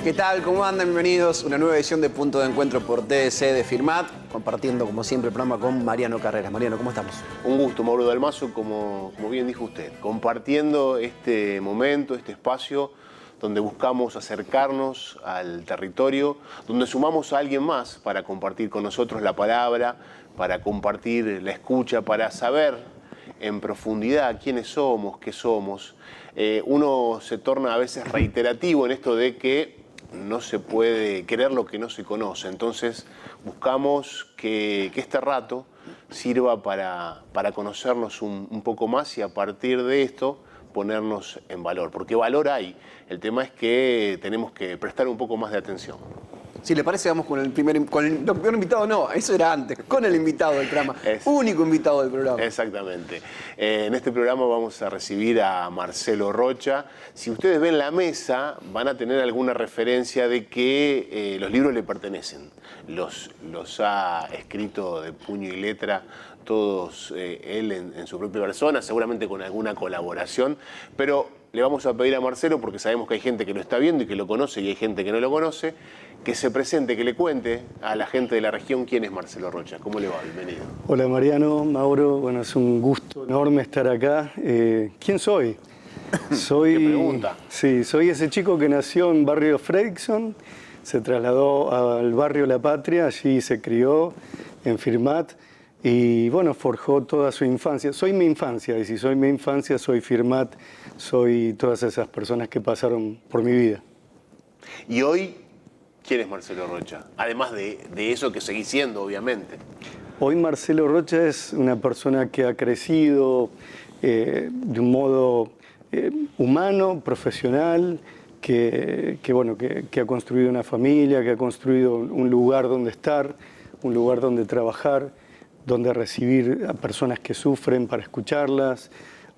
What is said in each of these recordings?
¿Qué tal? ¿Cómo andan? Bienvenidos a una nueva edición de Punto de Encuentro por TDC de Firmat, compartiendo como siempre el programa con Mariano Carreras. Mariano, ¿cómo estamos? Un gusto, Mauro Dalmazo, como bien dijo usted, compartiendo este momento, este espacio donde buscamos acercarnos al territorio, donde sumamos a alguien más para compartir con nosotros la palabra, para compartir la escucha, para saber en profundidad quiénes somos, qué somos. Uno se torna a veces reiterativo en esto de que no se puede querer lo que no se conoce. Entonces buscamos que este rato sirva para conocernos un poco más y a partir de esto ponernos en valor. Porque valor hay. El tema es que tenemos que prestar un poco más de atención. Si le parece, vamos con el primer invitado. No, eso era antes, con el invitado del programa. Único invitado del programa. Exactamente. En este programa vamos a recibir a Marcelo Rocha. Si ustedes ven la mesa, van a tener alguna referencia de que los libros le pertenecen. Los ha escrito de puño y letra todos él en su propia persona, seguramente con alguna colaboración, pero le vamos a pedir a Marcelo, porque sabemos que hay gente que lo está viendo y que lo conoce y hay gente que no lo conoce, que se presente, que le cuente a la gente de la región quién es Marcelo Rocha. ¿Cómo le va? Bienvenido. Hola Mariano, Mauro, bueno, es un gusto enorme estar acá. ¿Quién soy? ¿Qué pregunta? Sí, soy ese chico que nació en barrio Fredrickson, se trasladó al barrio La Patria, allí se crió en Firmat y bueno, forjó toda su infancia. Soy mi infancia, y si soy mi infancia, soy Firmat, soy todas esas personas que pasaron por mi vida. Y hoy, ¿quién es Marcelo Rocha? Además de eso que seguís siendo, obviamente. Hoy Marcelo Rocha es una persona que ha crecido de un modo humano, profesional, que ha construido una familia, que ha construido un lugar donde estar, un lugar donde trabajar, donde recibir a personas que sufren para escucharlas.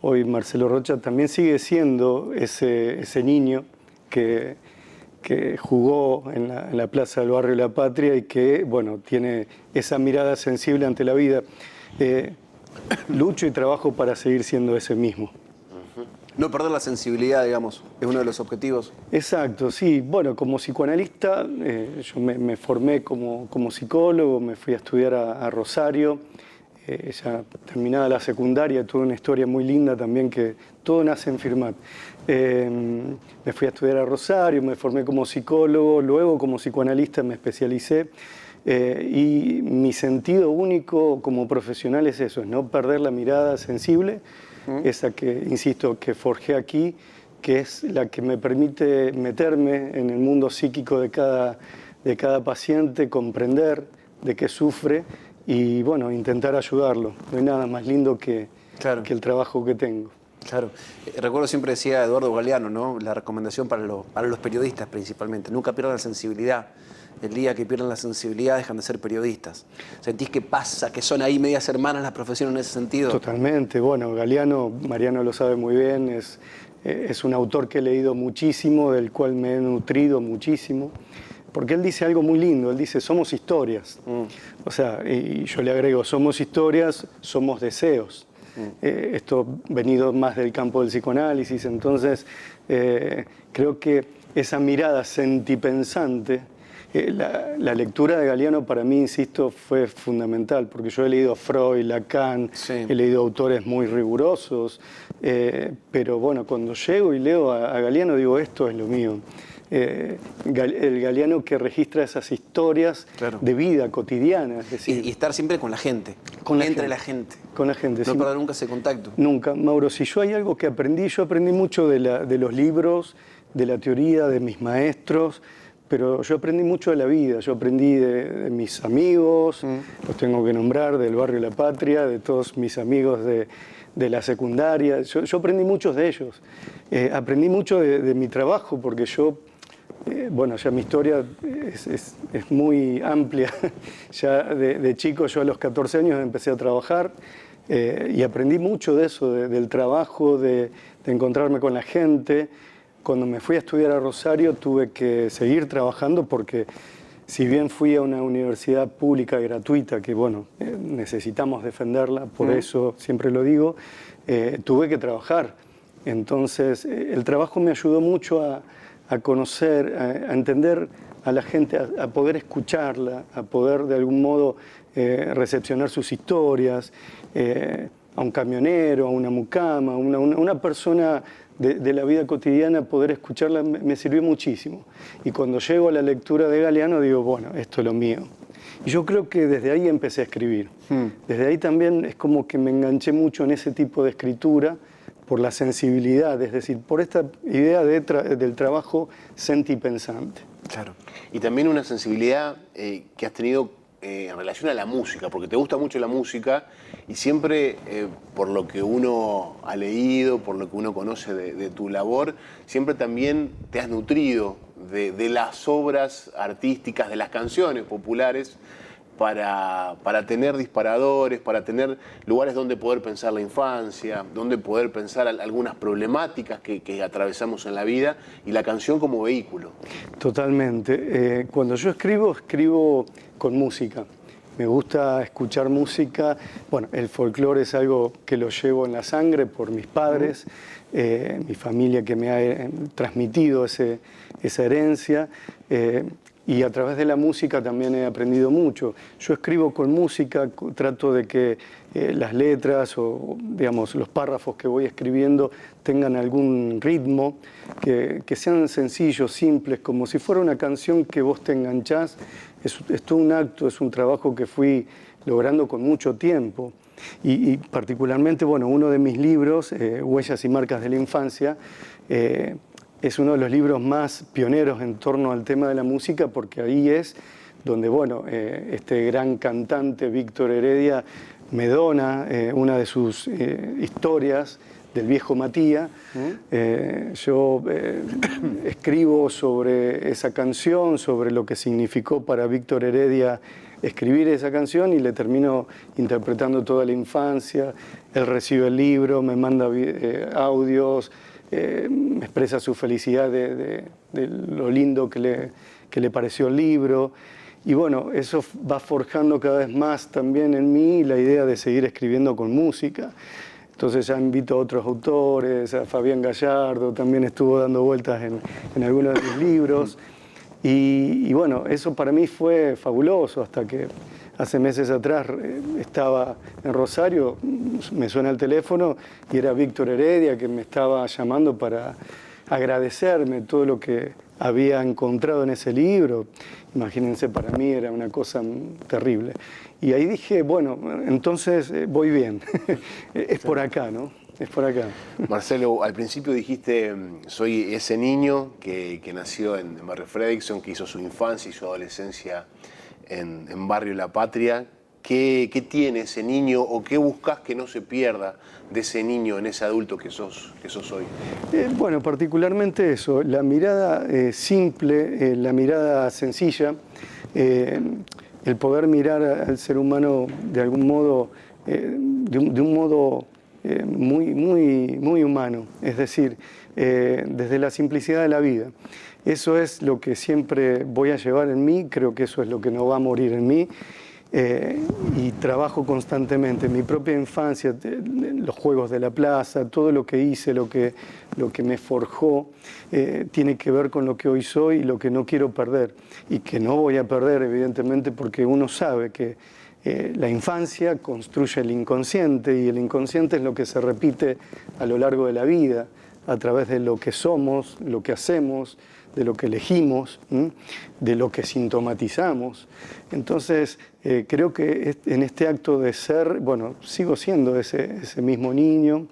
Hoy Marcelo Rocha también sigue siendo ese niño que jugó en la plaza del barrio La Patria y que, bueno, tiene esa mirada sensible ante la vida. Lucho y trabajo para seguir siendo ese mismo. No perder la sensibilidad, digamos, es uno de los objetivos. Exacto, sí. Bueno, como psicoanalista, yo me formé como psicólogo, me fui a estudiar a Rosario. Ya terminada la secundaria, tuve una historia muy linda también, que todo nace en Firmat. Me fui a estudiar a Rosario, me formé como psicólogo, luego como psicoanalista me especialicé. Y mi sentido único como profesional es eso, es no perder la mirada sensible, esa que, insisto, que forjé aquí, que es la que me permite meterme en el mundo psíquico de cada paciente, comprender de qué sufre y, bueno, intentar ayudarlo. No hay nada más lindo que el trabajo que tengo. Claro. Recuerdo siempre decía Eduardo Galeano, ¿no? La recomendación para los periodistas principalmente, nunca pierdan la sensibilidad. El día que pierdan la sensibilidad dejan de ser periodistas. ¿Sentís que pasa, que son ahí medias hermanas las profesiones en ese sentido? Totalmente. Bueno, Galeano, Mariano lo sabe muy bien, es un autor que he leído muchísimo, del cual me he nutrido muchísimo, porque él dice algo muy lindo, él dice, somos historias. O sea, y yo le agrego, somos historias, somos deseos. Esto venido más del campo del psicoanálisis, entonces creo que esa mirada sentipensante, la lectura de Galeano para mí, insisto, fue fundamental, porque yo he leído a Freud, Lacan, he leído autores muy rigurosos, pero bueno, cuando llego y leo a Galeano digo, esto es lo mío. El Galeano que registra esas historias de vida cotidiana. Es decir, y estar siempre con la gente, entre la gente. Con la gente. No perder nunca ese contacto. Nunca. Mauro, si yo hay algo que aprendí, yo aprendí mucho de los libros, de la teoría, de mis maestros, pero yo aprendí mucho de la vida. Yo aprendí de mis amigos, los tengo que nombrar, del barrio La Patria, de todos mis amigos de la secundaria. Yo aprendí muchos de ellos. Aprendí mucho de mi trabajo, porque yo... bueno, ya mi historia es muy amplia. Ya de chico, yo a los 14 años empecé a trabajar y aprendí mucho de eso, del trabajo, de encontrarme con la gente. Cuando me fui a estudiar a Rosario tuve que seguir trabajando porque si bien fui a una universidad pública gratuita, que bueno, necesitamos defenderla, por eso siempre lo digo, tuve que trabajar. Entonces, el trabajo me ayudó mucho a a conocer, a entender a la gente, a poder escucharla, a poder de algún modo recepcionar sus historias, a un camionero, a una mucama, una persona de la vida cotidiana, poder escucharla me sirvió muchísimo. Y cuando llego a la lectura de Galeano digo, bueno, esto es lo mío. Y yo creo que desde ahí empecé a escribir. Desde ahí también es como que me enganché mucho en ese tipo de escritura por la sensibilidad, es decir, por esta idea del trabajo sentipensante. Claro. Y también una sensibilidad que has tenido en relación a la música, porque te gusta mucho la música y siempre, por lo que uno ha leído, por lo que uno conoce de tu labor, siempre también te has nutrido de las obras artísticas, de las canciones populares, para tener disparadores, para tener lugares donde poder pensar la infancia, donde poder pensar algunas problemáticas que atravesamos en la vida, y la canción como vehículo. Totalmente. Cuando yo escribo con música. Me gusta escuchar música. Bueno, el folclore es algo que lo llevo en la sangre por mis padres, mi familia que me ha transmitido esa herencia. Y a través de la música también he aprendido mucho. Yo escribo con música, trato de que las letras o, digamos, los párrafos que voy escribiendo tengan algún ritmo, que sean sencillos, simples, como si fuera una canción que vos te enganchás. Es todo un acto, es un trabajo que fui logrando con mucho tiempo. Y particularmente, bueno, uno de mis libros, Huellas y Marcas de la Infancia, es uno de los libros más pioneros en torno al tema de la música, porque ahí es donde, bueno, este gran cantante Víctor Heredia me dona una de sus historias del viejo Matías. Yo escribo sobre esa canción, sobre lo que significó para Víctor Heredia escribir esa canción, y le termino interpretando toda la infancia. Él recibe el libro, me manda audios, me expresa su felicidad de lo lindo que le pareció el libro. Y bueno, eso va forjando cada vez más también en mí la idea de seguir escribiendo con música. Entonces ya invito a otros autores, a Fabián Gallardo, también estuvo dando vueltas en algunos de mis libros. Y bueno, eso para mí fue fabuloso, hasta que hace meses atrás estaba en Rosario, me suena el teléfono y era Víctor Heredia que me estaba llamando para agradecerme todo lo que había encontrado en ese libro. Imagínense, para mí era una cosa terrible. Y ahí dije, bueno, entonces voy bien, es por acá, ¿no? Es por acá. Marcelo, al principio dijiste, soy ese niño que nació en Barrio Fredrickson, que hizo su infancia y su adolescencia en Barrio La Patria. ¿Qué tiene ese niño, o qué buscas que no se pierda de ese niño en ese adulto que sos hoy? Bueno, particularmente eso, la mirada simple, la mirada sencilla, el poder mirar al ser humano de algún modo, de un modo muy humano, es decir, desde la simplicidad de la vida. Eso es lo que siempre voy a llevar en mí, creo que eso es lo que no va a morir en mí. Y trabajo constantemente. Mi propia infancia, los juegos de la plaza, todo lo que hice, lo que me forjó, tiene que ver con lo que hoy soy y lo que no quiero perder. Y que no voy a perder, evidentemente, porque uno sabe que la infancia construye el inconsciente, y el inconsciente es lo que se repite a lo largo de la vida, a través de lo que somos, lo que hacemos, de lo que elegimos, de lo que sintomatizamos. Entonces, creo que en este acto de ser, bueno, sigo siendo ese mismo niño,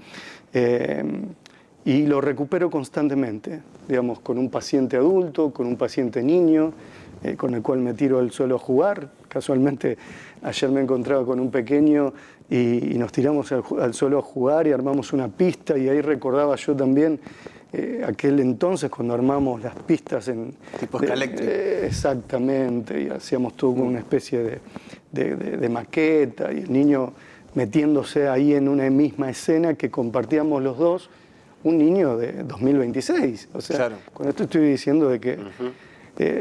y lo recupero constantemente, digamos, con un paciente adulto, con un paciente niño, con el cual me tiro al suelo a jugar. Casualmente, ayer me encontraba con un pequeño y nos tiramos al suelo a jugar y armamos una pista, y ahí recordaba yo también aquel entonces cuando armamos las pistas en... Tipo Escalectre. Exactamente, y hacíamos todo con una especie de maqueta, y el niño metiéndose ahí en una misma escena que compartíamos los dos, un niño de 2026. O sea, claro. Con esto estoy diciendo de que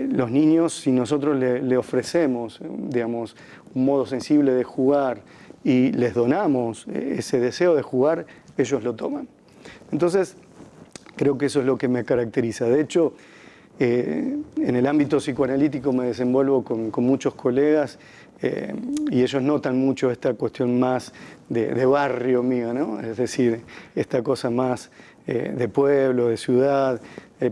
los niños, si nosotros le ofrecemos, digamos, un modo sensible de jugar y les donamos ese deseo de jugar, ellos lo toman. Entonces, creo que eso es lo que me caracteriza. De hecho, En el ámbito psicoanalítico me desenvuelvo con muchos colegas y ellos notan mucho esta cuestión más de barrio mío, ¿no? Es decir, esta cosa más de pueblo, de ciudad,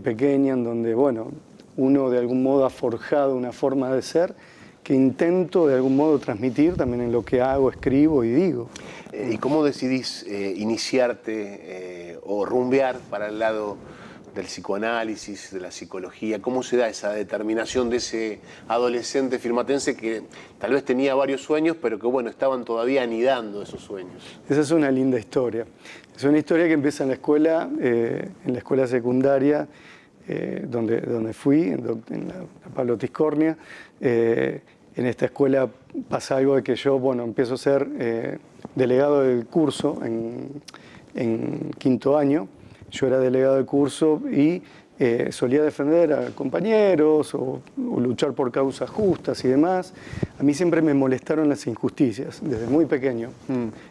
pequeña, en donde, bueno, uno de algún modo ha forjado una forma de ser que intento de algún modo transmitir también en lo que hago, escribo y digo. ¿Y cómo decidís iniciarte o rumbear para el lado del psicoanálisis, de la psicología? ¿Cómo se da esa determinación de ese adolescente firmatense que tal vez tenía varios sueños, pero que bueno, estaban todavía anidando esos sueños? Esa es una linda historia. Es una historia que empieza en la escuela secundaria, donde fui, en la Pablo Tiscornia. En esta escuela pasa algo de que yo, bueno, empiezo a ser delegado del curso en quinto año. Yo era delegado del curso y solía defender a compañeros o luchar por causas justas y demás. A mí siempre me molestaron las injusticias, desde muy pequeño.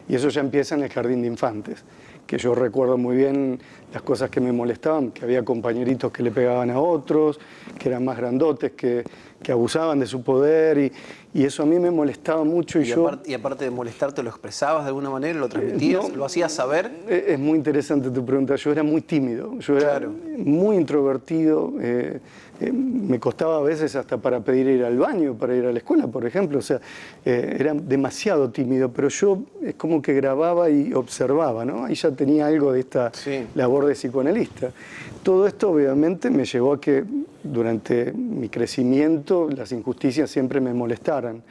Y eso ya empieza en el jardín de infantes, que yo recuerdo muy bien las cosas que me molestaban, que había compañeritos que le pegaban a otros, que eran más grandotes, que abusaban de su poder, y eso a mí me molestaba mucho. Y aparte de molestarte, ¿lo expresabas de alguna manera? ¿Lo transmitías? No, ¿Lo hacías saber? Es muy interesante tu pregunta. Yo era muy tímido, yo era muy introvertido. Me costaba a veces hasta para pedir ir al baño, para ir a la escuela, por ejemplo. O sea, era demasiado tímido, pero yo es como que grababa y observaba, ¿no? Ahí ya tenía algo de esta labor de psicoanalista. Todo esto obviamente me llevó a que durante mi crecimiento las injusticias siempre me molestaran.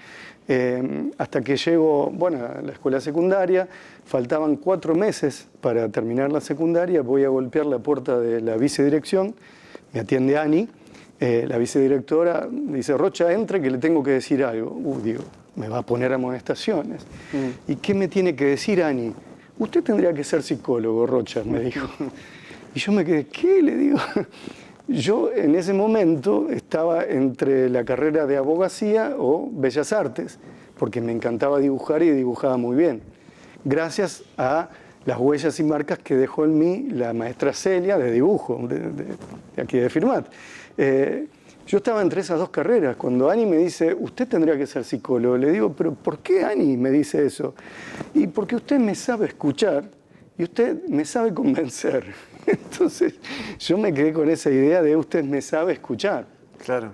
Hasta que llego, bueno, a la escuela secundaria, faltaban 4 meses para terminar la secundaria, voy a golpear la puerta de la vicedirección, me atiende Ani, la vicedirectora dice: Rocha, entre que le tengo que decir algo. Digo, me va a poner amonestaciones. ¿Y qué me tiene que decir Ani? Usted tendría que ser psicólogo, Rocha, me dijo. Y yo me quedé, ¿qué? Le digo. Yo en ese momento estaba entre la carrera de abogacía o bellas artes, porque me encantaba dibujar y dibujaba muy bien. Gracias a las huellas y marcas que dejó en mí la maestra Celia de dibujo, de aquí de Firmat. Yo estaba entre esas dos carreras. Cuando Ani me dice, usted tendría que ser psicólogo, le digo, ¿pero por qué Ani me dice eso? Y porque usted me sabe escuchar y usted me sabe convencer. Entonces yo me quedé con esa idea de usted me sabe escuchar. Claro.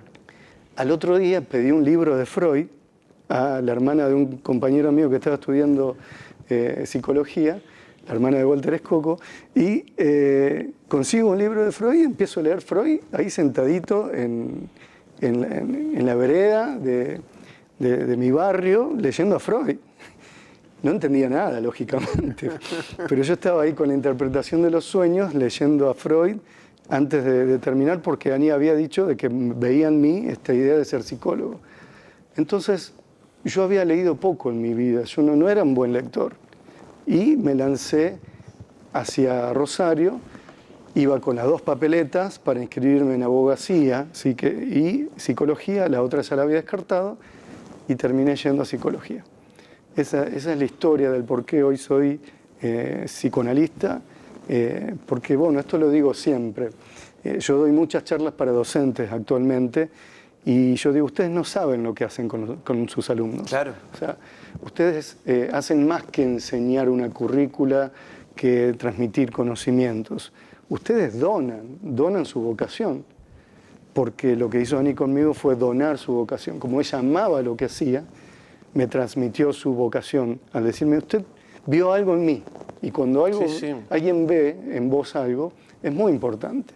Al otro día pedí un libro de Freud a la hermana de un compañero mío que estaba estudiando psicología, la hermana de Walter Escoco, y consigo un libro de Freud y empiezo a leer Freud ahí sentadito en la vereda de mi barrio, leyendo a Freud. No entendía nada, lógicamente, pero yo estaba ahí con la interpretación de los sueños, leyendo a Freud antes de terminar, porque Ani había dicho de que veía en mí esta idea de ser psicólogo. Entonces, yo había leído poco en mi vida, yo no era un buen lector, y me lancé hacia Rosario, iba con las 2 papeletas para inscribirme en abogacía y psicología, la otra ya la había descartado, y terminé yendo a psicología. Esa es la historia del por qué hoy soy psicoanalista, porque, bueno, esto lo digo siempre. Yo doy muchas charlas para docentes actualmente y yo digo, ustedes no saben lo que hacen con sus alumnos. Claro. O sea, ustedes hacen más que enseñar una currícula, que transmitir conocimientos. Ustedes donan su vocación, porque lo que hizo Ani conmigo fue donar su vocación. Como ella amaba lo que hacía, me transmitió su vocación al decirme, usted vio algo en mí, y cuando alguien ve en vos algo, es muy importante.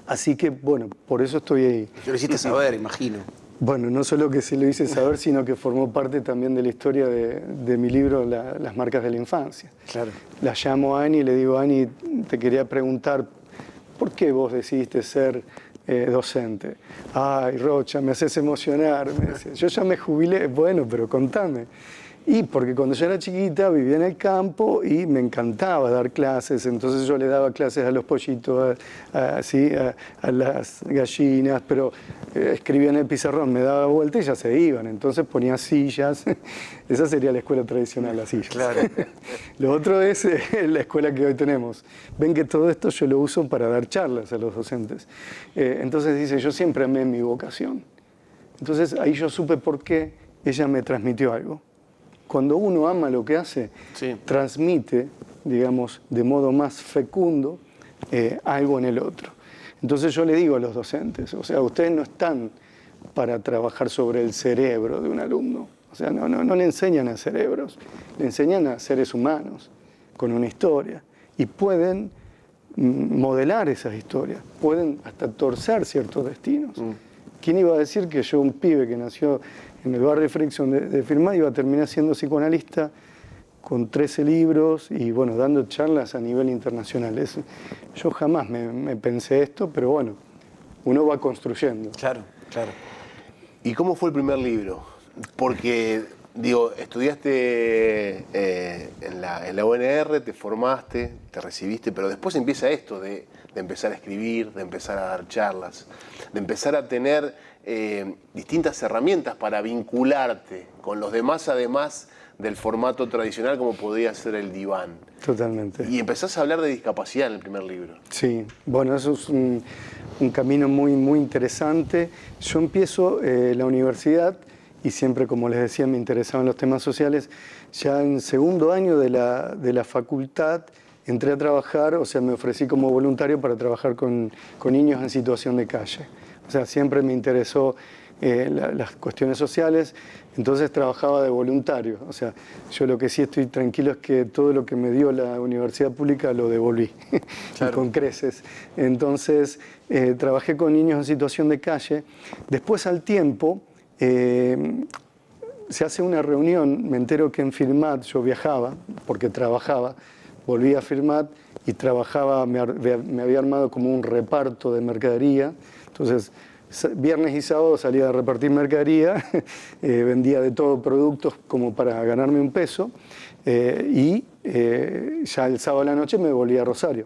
Así que, bueno, por eso estoy ahí. Yo lo hiciste saber, imagino. Bueno, no solo que se lo hice saber, sino que formó parte también de la historia de mi libro, Las marcas de la infancia. Claro. La llamo a Ani y le digo, Ani, te quería preguntar, ¿por qué vos decidiste ser docente? Ay, Rocha, me haces emocionar. Me decía, yo ya me jubilé. Bueno, pero contame. Y porque cuando yo era chiquita vivía en el campo y me encantaba dar clases, entonces yo le daba clases a los pollitos, a las gallinas, pero escribía en el pizarrón, me daba vuelta y ya se iban, entonces ponía sillas. Esa sería la escuela tradicional, las sillas. Claro. Lo otro es la escuela que hoy tenemos. Ven que todo esto yo lo uso para dar charlas a los docentes. Entonces dice, yo siempre amé mi vocación. Entonces ahí yo supe por qué ella me transmitió algo. Cuando uno ama lo que hace, Sí. transmite, digamos, de modo más fecundo algo en el otro. Entonces yo le digo a los docentes, o sea, ustedes no están para trabajar sobre el cerebro de un alumno. O sea, no le enseñan a cerebros, le enseñan a seres humanos con una historia. Y pueden modelar esas historias, pueden hasta torcer ciertos destinos. ¿Quién iba a decir que yo, un pibe que nació en el barrio Frickson de Firmat, iba a terminar siendo psicoanalista con 13 libros y, bueno, dando charlas a nivel internacional? Yo jamás me pensé esto, pero bueno, uno va construyendo. Claro, claro. ¿Y cómo fue el primer libro? Porque, digo, estudiaste en la UNR, te formaste, te recibiste, pero después empieza esto de empezar a escribir, de empezar a dar charlas, de empezar a tener distintas herramientas para vincularte con los demás, además del formato tradicional como podría ser el diván. Totalmente. Y empezás a hablar de discapacidad en el primer libro. Sí, bueno, eso es un camino muy, muy interesante. Yo empiezo la universidad y siempre, como les decía, me interesaban los temas sociales. Ya en segundo año de la facultad entré a trabajar, o sea, me ofrecí como voluntario para trabajar con niños en situación de calle. O sea, siempre me interesó las cuestiones sociales, entonces trabajaba de voluntario. O sea, yo lo que sí estoy tranquilo es que todo lo que me dio la universidad pública lo devolví, claro. Y con creces. Entonces, trabajé con niños en situación de calle. Después, al tiempo, se hace una reunión, me entero que en Firmat yo viajaba, porque trabajaba, volví a Firmat y trabajaba, me había armado como un reparto de mercadería. Entonces, viernes y sábado salía a repartir mercadería, vendía de todo productos como para ganarme un peso, y ya el sábado a la noche me volví a Rosario.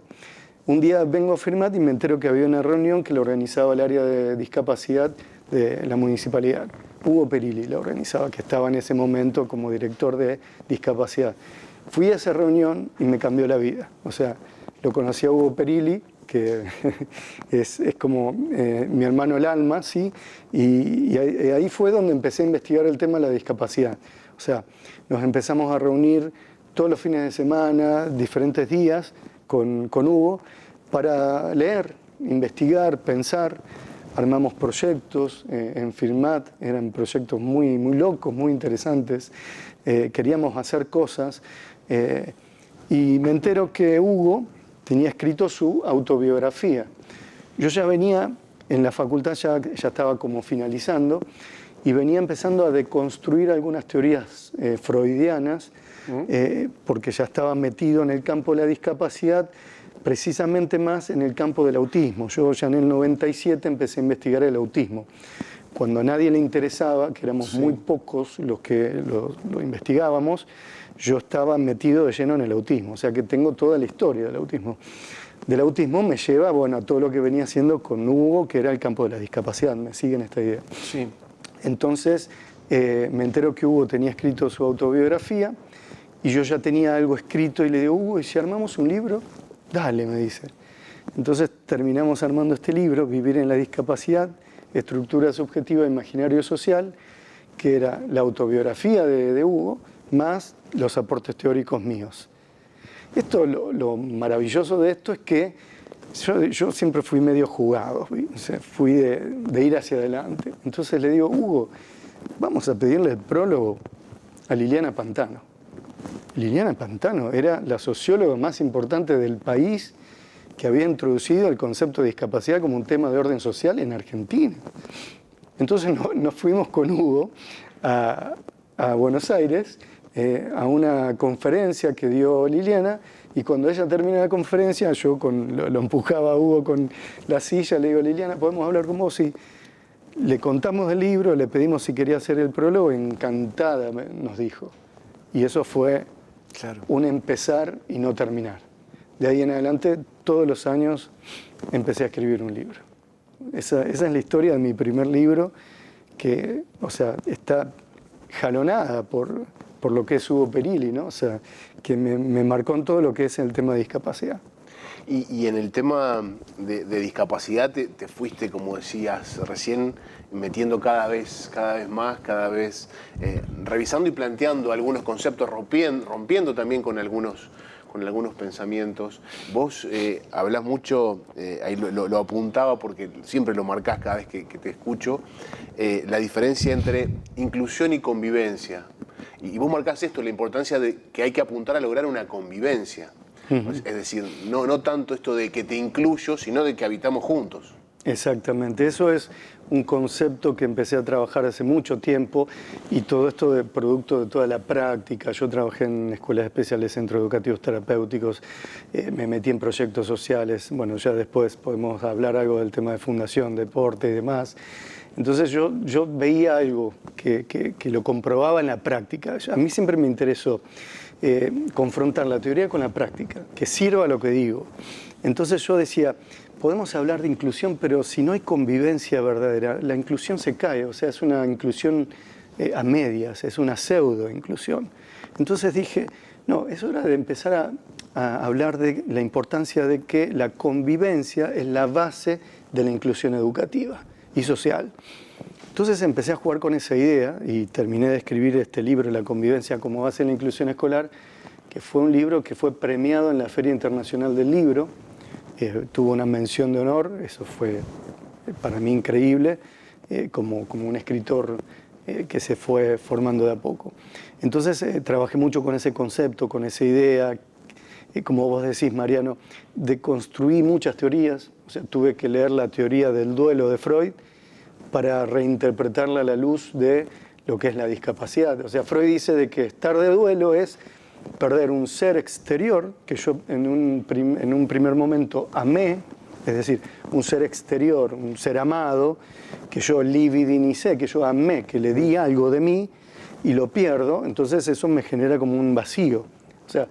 Un día vengo a Firmat y me entero que había una reunión que la organizaba el área de discapacidad de la municipalidad. Hugo Perilli la organizaba, que estaba en ese momento como director de discapacidad. Fui a esa reunión y me cambió la vida. O sea, lo conocí a Hugo Perilli, que es como mi hermano el alma, ¿sí? Y ahí fue donde empecé a investigar el tema de la discapacidad. O sea, nos empezamos a reunir todos los fines de semana, diferentes días, con Hugo, para leer, investigar, pensar. Armamos proyectos en Firmat, eran proyectos muy, muy locos, muy interesantes. Queríamos hacer cosas. Y me entero que Hugo tenía escrito su autobiografía. Yo ya venía, en la facultad ya estaba como finalizando, y venía empezando a deconstruir algunas teorías freudianas, porque ya estaba metido en el campo de la discapacidad, precisamente más en el campo del autismo. Yo ya en el 97 empecé a investigar el autismo. Cuando a nadie le interesaba, que éramos muy pocos los que lo investigábamos, yo estaba metido de lleno en el autismo. O sea que tengo toda la historia del autismo. Del autismo me lleva, bueno, a todo lo que venía haciendo con Hugo, que era el campo de la discapacidad. ¿Me siguen esta idea? Sí. Entonces me entero que Hugo tenía escrito su autobiografía y yo ya tenía algo escrito y le digo, Hugo, ¿y si armamos un libro? Dale, me dice. Entonces terminamos armando este libro, Vivir en la discapacidad, estructura subjetiva e imaginario social, que era la autobiografía de Hugo, más los aportes teóricos míos. Esto, lo maravilloso de esto es que yo siempre fui medio jugado, o sea, fui de ir hacia adelante. Entonces le digo, Hugo, vamos a pedirle el prólogo a Liliana Pantano. Liliana Pantano era la socióloga más importante del país que había introducido el concepto de discapacidad como un tema de orden social en Argentina. Entonces nos fuimos con Hugo a Buenos Aires, a una conferencia que dio Liliana, y cuando ella termina la conferencia, yo lo empujaba a Hugo con la silla, le digo, Liliana, ¿podemos hablar con vos? Sí. Le contamos del libro, le pedimos si quería hacer el prólogo, encantada nos dijo. Y eso fue Claro. un empezar y no terminar. De ahí en adelante, todos los años, empecé a escribir un libro. Esa es la historia de mi primer libro, que, o sea, está jalonada por lo que es Hugo Perilli, ¿no? O sea, que me marcó en todo lo que es el tema de discapacidad. Y en el tema de discapacidad te fuiste, como decías recién, metiendo cada vez más, revisando y planteando algunos conceptos, rompiendo también con algunos pensamientos. Vos hablás mucho, ahí lo apuntaba porque siempre lo marcás cada vez que te escucho, la diferencia entre inclusión y convivencia. Y vos marcás esto, la importancia de que hay que apuntar a lograr una convivencia. Es decir, no tanto esto de que te incluyo, sino de que habitamos juntos. Exactamente, eso es un concepto que empecé a trabajar hace mucho tiempo y todo esto de producto de toda la práctica. Yo trabajé en escuelas especiales, centros educativos terapéuticos, me metí en proyectos sociales, bueno, ya después podemos hablar algo del tema de fundación, deporte y demás. Entonces yo veía algo que lo comprobaba en la práctica. A mí siempre me interesó confrontar la teoría con la práctica, que sirva lo que digo. Entonces yo decía, podemos hablar de inclusión, pero si no hay convivencia verdadera, la inclusión se cae, o sea, es una inclusión a medias, es una pseudo-inclusión. Entonces dije, no, es hora de empezar a hablar de la importancia de que la convivencia es la base de la inclusión educativa y social. Entonces empecé a jugar con esa idea y terminé de escribir este libro, La convivencia como base de la inclusión escolar, que fue un libro que fue premiado en la Feria Internacional del Libro. Tuvo una mención de honor, eso fue para mí increíble, como un escritor que se fue formando de a poco. Entonces trabajé mucho con ese concepto, con esa idea, como vos decís, Mariano, de construir muchas teorías. O sea, tuve que leer la teoría del duelo de Freud para reinterpretarla a la luz de lo que es la discapacidad. O sea, Freud dice de que estar de duelo es perder un ser exterior, que yo en un primer momento amé, es decir, un ser exterior, un ser amado, que yo libidinicé, que yo amé, que le di algo de mí y lo pierdo, entonces eso me genera como un vacío. O sea,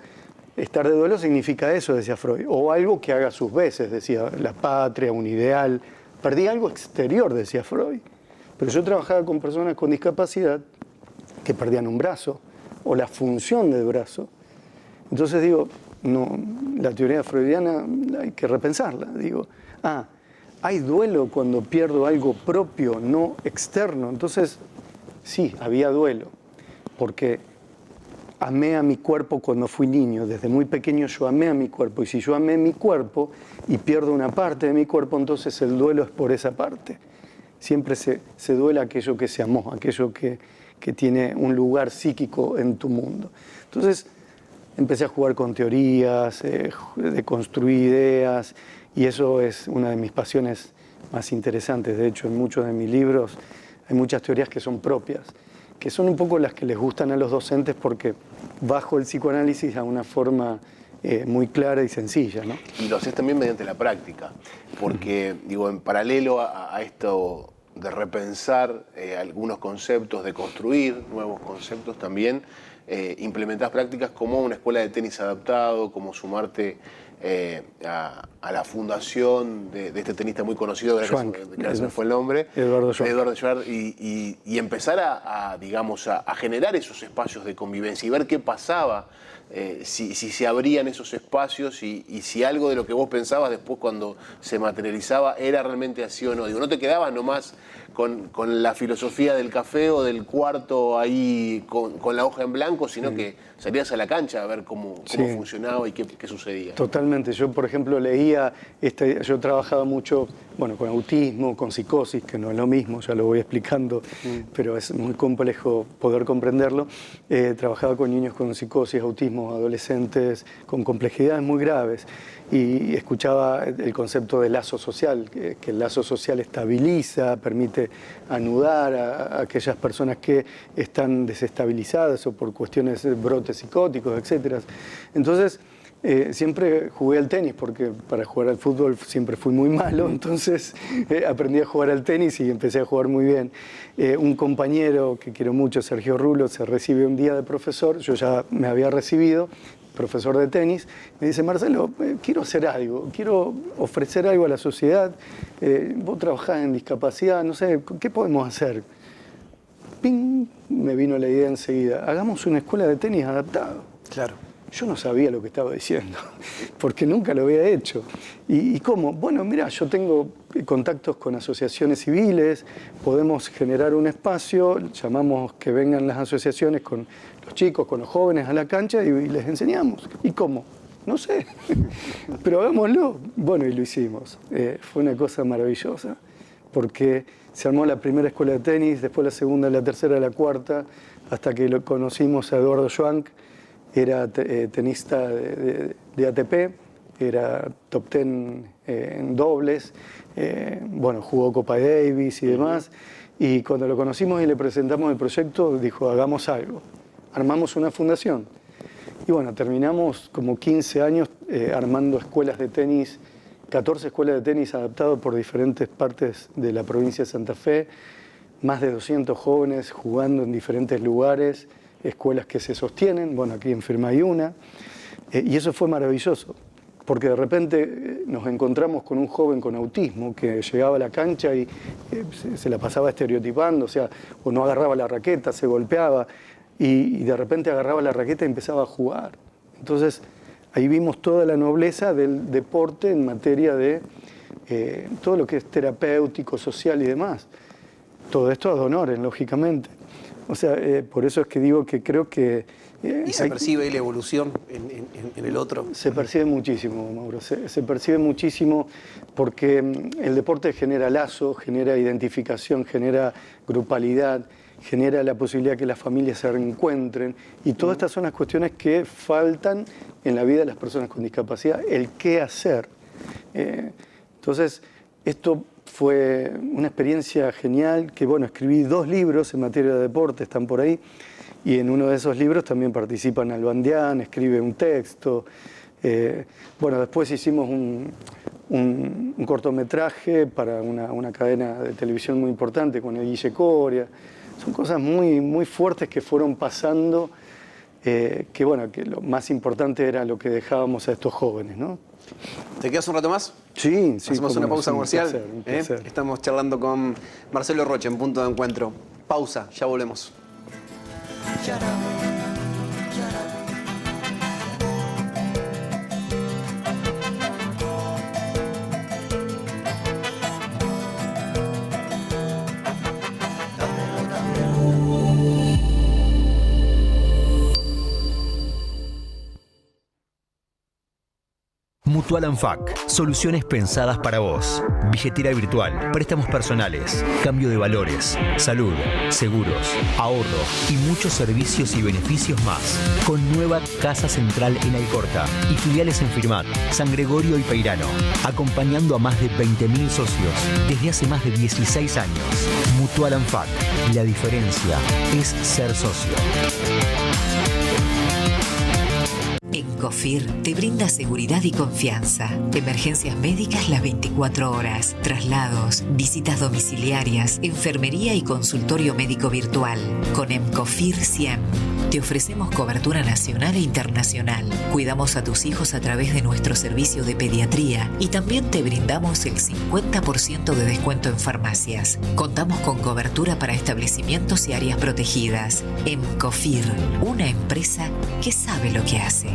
estar de duelo significa eso, decía Freud, o algo que haga sus veces, decía, la patria, un ideal. Perdí algo exterior, decía Freud. Pero yo trabajaba con personas con discapacidad que perdían un brazo o la función del brazo. Entonces digo, no, la teoría freudiana hay que repensarla. Digo, hay duelo cuando pierdo algo propio, no externo. Entonces, sí, había duelo, porque amé a mi cuerpo cuando fui niño. Desde muy pequeño yo amé a mi cuerpo. Y si yo amé mi cuerpo y pierdo una parte de mi cuerpo, entonces el duelo es por esa parte. Siempre se duele aquello que se amó, aquello que tiene un lugar psíquico en tu mundo. Entonces empecé a jugar con teorías, de construir ideas, y eso es una de mis pasiones más interesantes. De hecho, en muchos de mis libros hay muchas teorías que son propias, que son un poco las que les gustan a los docentes porque bajo el psicoanálisis a una forma muy clara y sencilla, ¿no? Y lo haces también mediante la práctica, porque, digo, en paralelo a esto de repensar algunos conceptos, de construir nuevos conceptos también, implementás prácticas como una escuela de tenis adaptado, como sumarte a la fundación de este tenista muy conocido, que ahora se me fue el nombre, Eduardo Schwartz, y empezar digamos, a generar esos espacios de convivencia y ver qué pasaba, si se abrían esos espacios y si algo de lo que vos pensabas después cuando se materializaba era realmente así o no. Digo, no te quedabas nomás con la filosofía del café o del cuarto ahí con la hoja en blanco, sino que salías a la cancha a ver cómo funcionaba y qué sucedía. Totalmente. Yo, por ejemplo, leía, yo trabajaba mucho, bueno, con autismo, con psicosis, que no es lo mismo, ya lo voy explicando, pero es muy complejo poder comprenderlo. Trabajaba con niños con psicosis, autismo, adolescentes con complejidades muy graves, y escuchaba el concepto de lazo social, que el lazo social estabiliza, permite anudar a aquellas personas que están desestabilizadas o por cuestiones de brotes psicóticos, etc. Entonces, Siempre jugué al tenis, porque para jugar al fútbol siempre fui muy malo, entonces aprendí a jugar al tenis y empecé a jugar muy bien. Un compañero que quiero mucho, Sergio Rulo, se recibe un día de profesor, yo ya me había recibido, profesor de tenis, me dice: Marcelo, quiero hacer algo, quiero ofrecer algo a la sociedad, vos trabajás en discapacidad, no sé, ¿qué podemos hacer? ¡Ping! Me vino la idea enseguida, hagamos una escuela de tenis adaptado. Claro. Yo no sabía lo que estaba diciendo, porque nunca lo había hecho. ¿Y cómo? Bueno, mira, yo tengo contactos con asociaciones civiles, podemos generar un espacio, llamamos que vengan las asociaciones con los chicos, con los jóvenes a la cancha y les enseñamos. ¿Y cómo? No sé, pero hagámoslo. Bueno, y lo hicimos. Fue una cosa maravillosa, porque se armó la primera escuela de tenis, después la segunda, la tercera, la cuarta, hasta que lo conocimos a Eduardo Schwank. Era tenista de ATP, era top 10 en dobles, bueno, jugó Copa Davis y demás. Y cuando lo conocimos y le presentamos el proyecto, dijo: hagamos algo. Armamos una fundación. Y bueno, terminamos como 15 años armando escuelas de tenis, 14 escuelas de tenis adaptadas por diferentes partes de la provincia de Santa Fe, más de 200 jóvenes jugando en diferentes lugares, escuelas que se sostienen, bueno, aquí en Firma hay una, y eso fue maravilloso, porque de repente nos encontramos con un joven con autismo que llegaba a la cancha y se la pasaba estereotipando, o sea, o no agarraba la raqueta, se golpeaba, y de repente agarraba la raqueta y empezaba a jugar. Entonces, ahí vimos toda la nobleza del deporte en materia de todo lo que es terapéutico, social y demás. Todo esto ad honorem, lógicamente. O sea, por eso es que digo que creo que... ¿Y se percibe la evolución en el otro? Se percibe muchísimo, Mauro, se percibe muchísimo, porque el deporte genera lazo, genera identificación, genera grupalidad, genera la posibilidad que las familias se reencuentren, y todas estas son las cuestiones que faltan en la vida de las personas con discapacidad, el qué hacer. Entonces, esto fue una experiencia genial, que bueno, escribí 2 libros en materia de deporte, están por ahí, y en uno de esos libros también participa Nalbandián, escribe un texto. Bueno, después hicimos un cortometraje para una cadena de televisión muy importante con el Guille Coria. Son cosas muy, muy fuertes que fueron pasando, que bueno, que lo más importante era lo que dejábamos a estos jóvenes, ¿no? ¿Te quedas un rato más? Sí, sí. Hacemos una pausa comercial. Un placer. Estamos charlando con Marcelo Rocha en Punto de Encuentro. Pausa, ya volvemos. Mutual Anfac, soluciones pensadas para vos. Billetera virtual, préstamos personales, cambio de valores, salud, seguros, ahorro y muchos servicios y beneficios más. Con nueva casa central en Alcorta y filiales en Firmat, San Gregorio y Peirano, acompañando a más de 20.000 socios desde hace más de 16 años. Mutual Anfac, la diferencia es ser socio. Encofir te brinda seguridad y confianza. Emergencias médicas las 24 horas, traslados, visitas domiciliarias, enfermería y consultorio médico virtual. Con Encofir 100 te ofrecemos cobertura nacional e internacional. Cuidamos a tus hijos a través de nuestro servicio de pediatría y también te brindamos el 50% de descuento en farmacias. Contamos con cobertura para establecimientos y áreas protegidas. Encofir, una empresa que sabe lo que hace.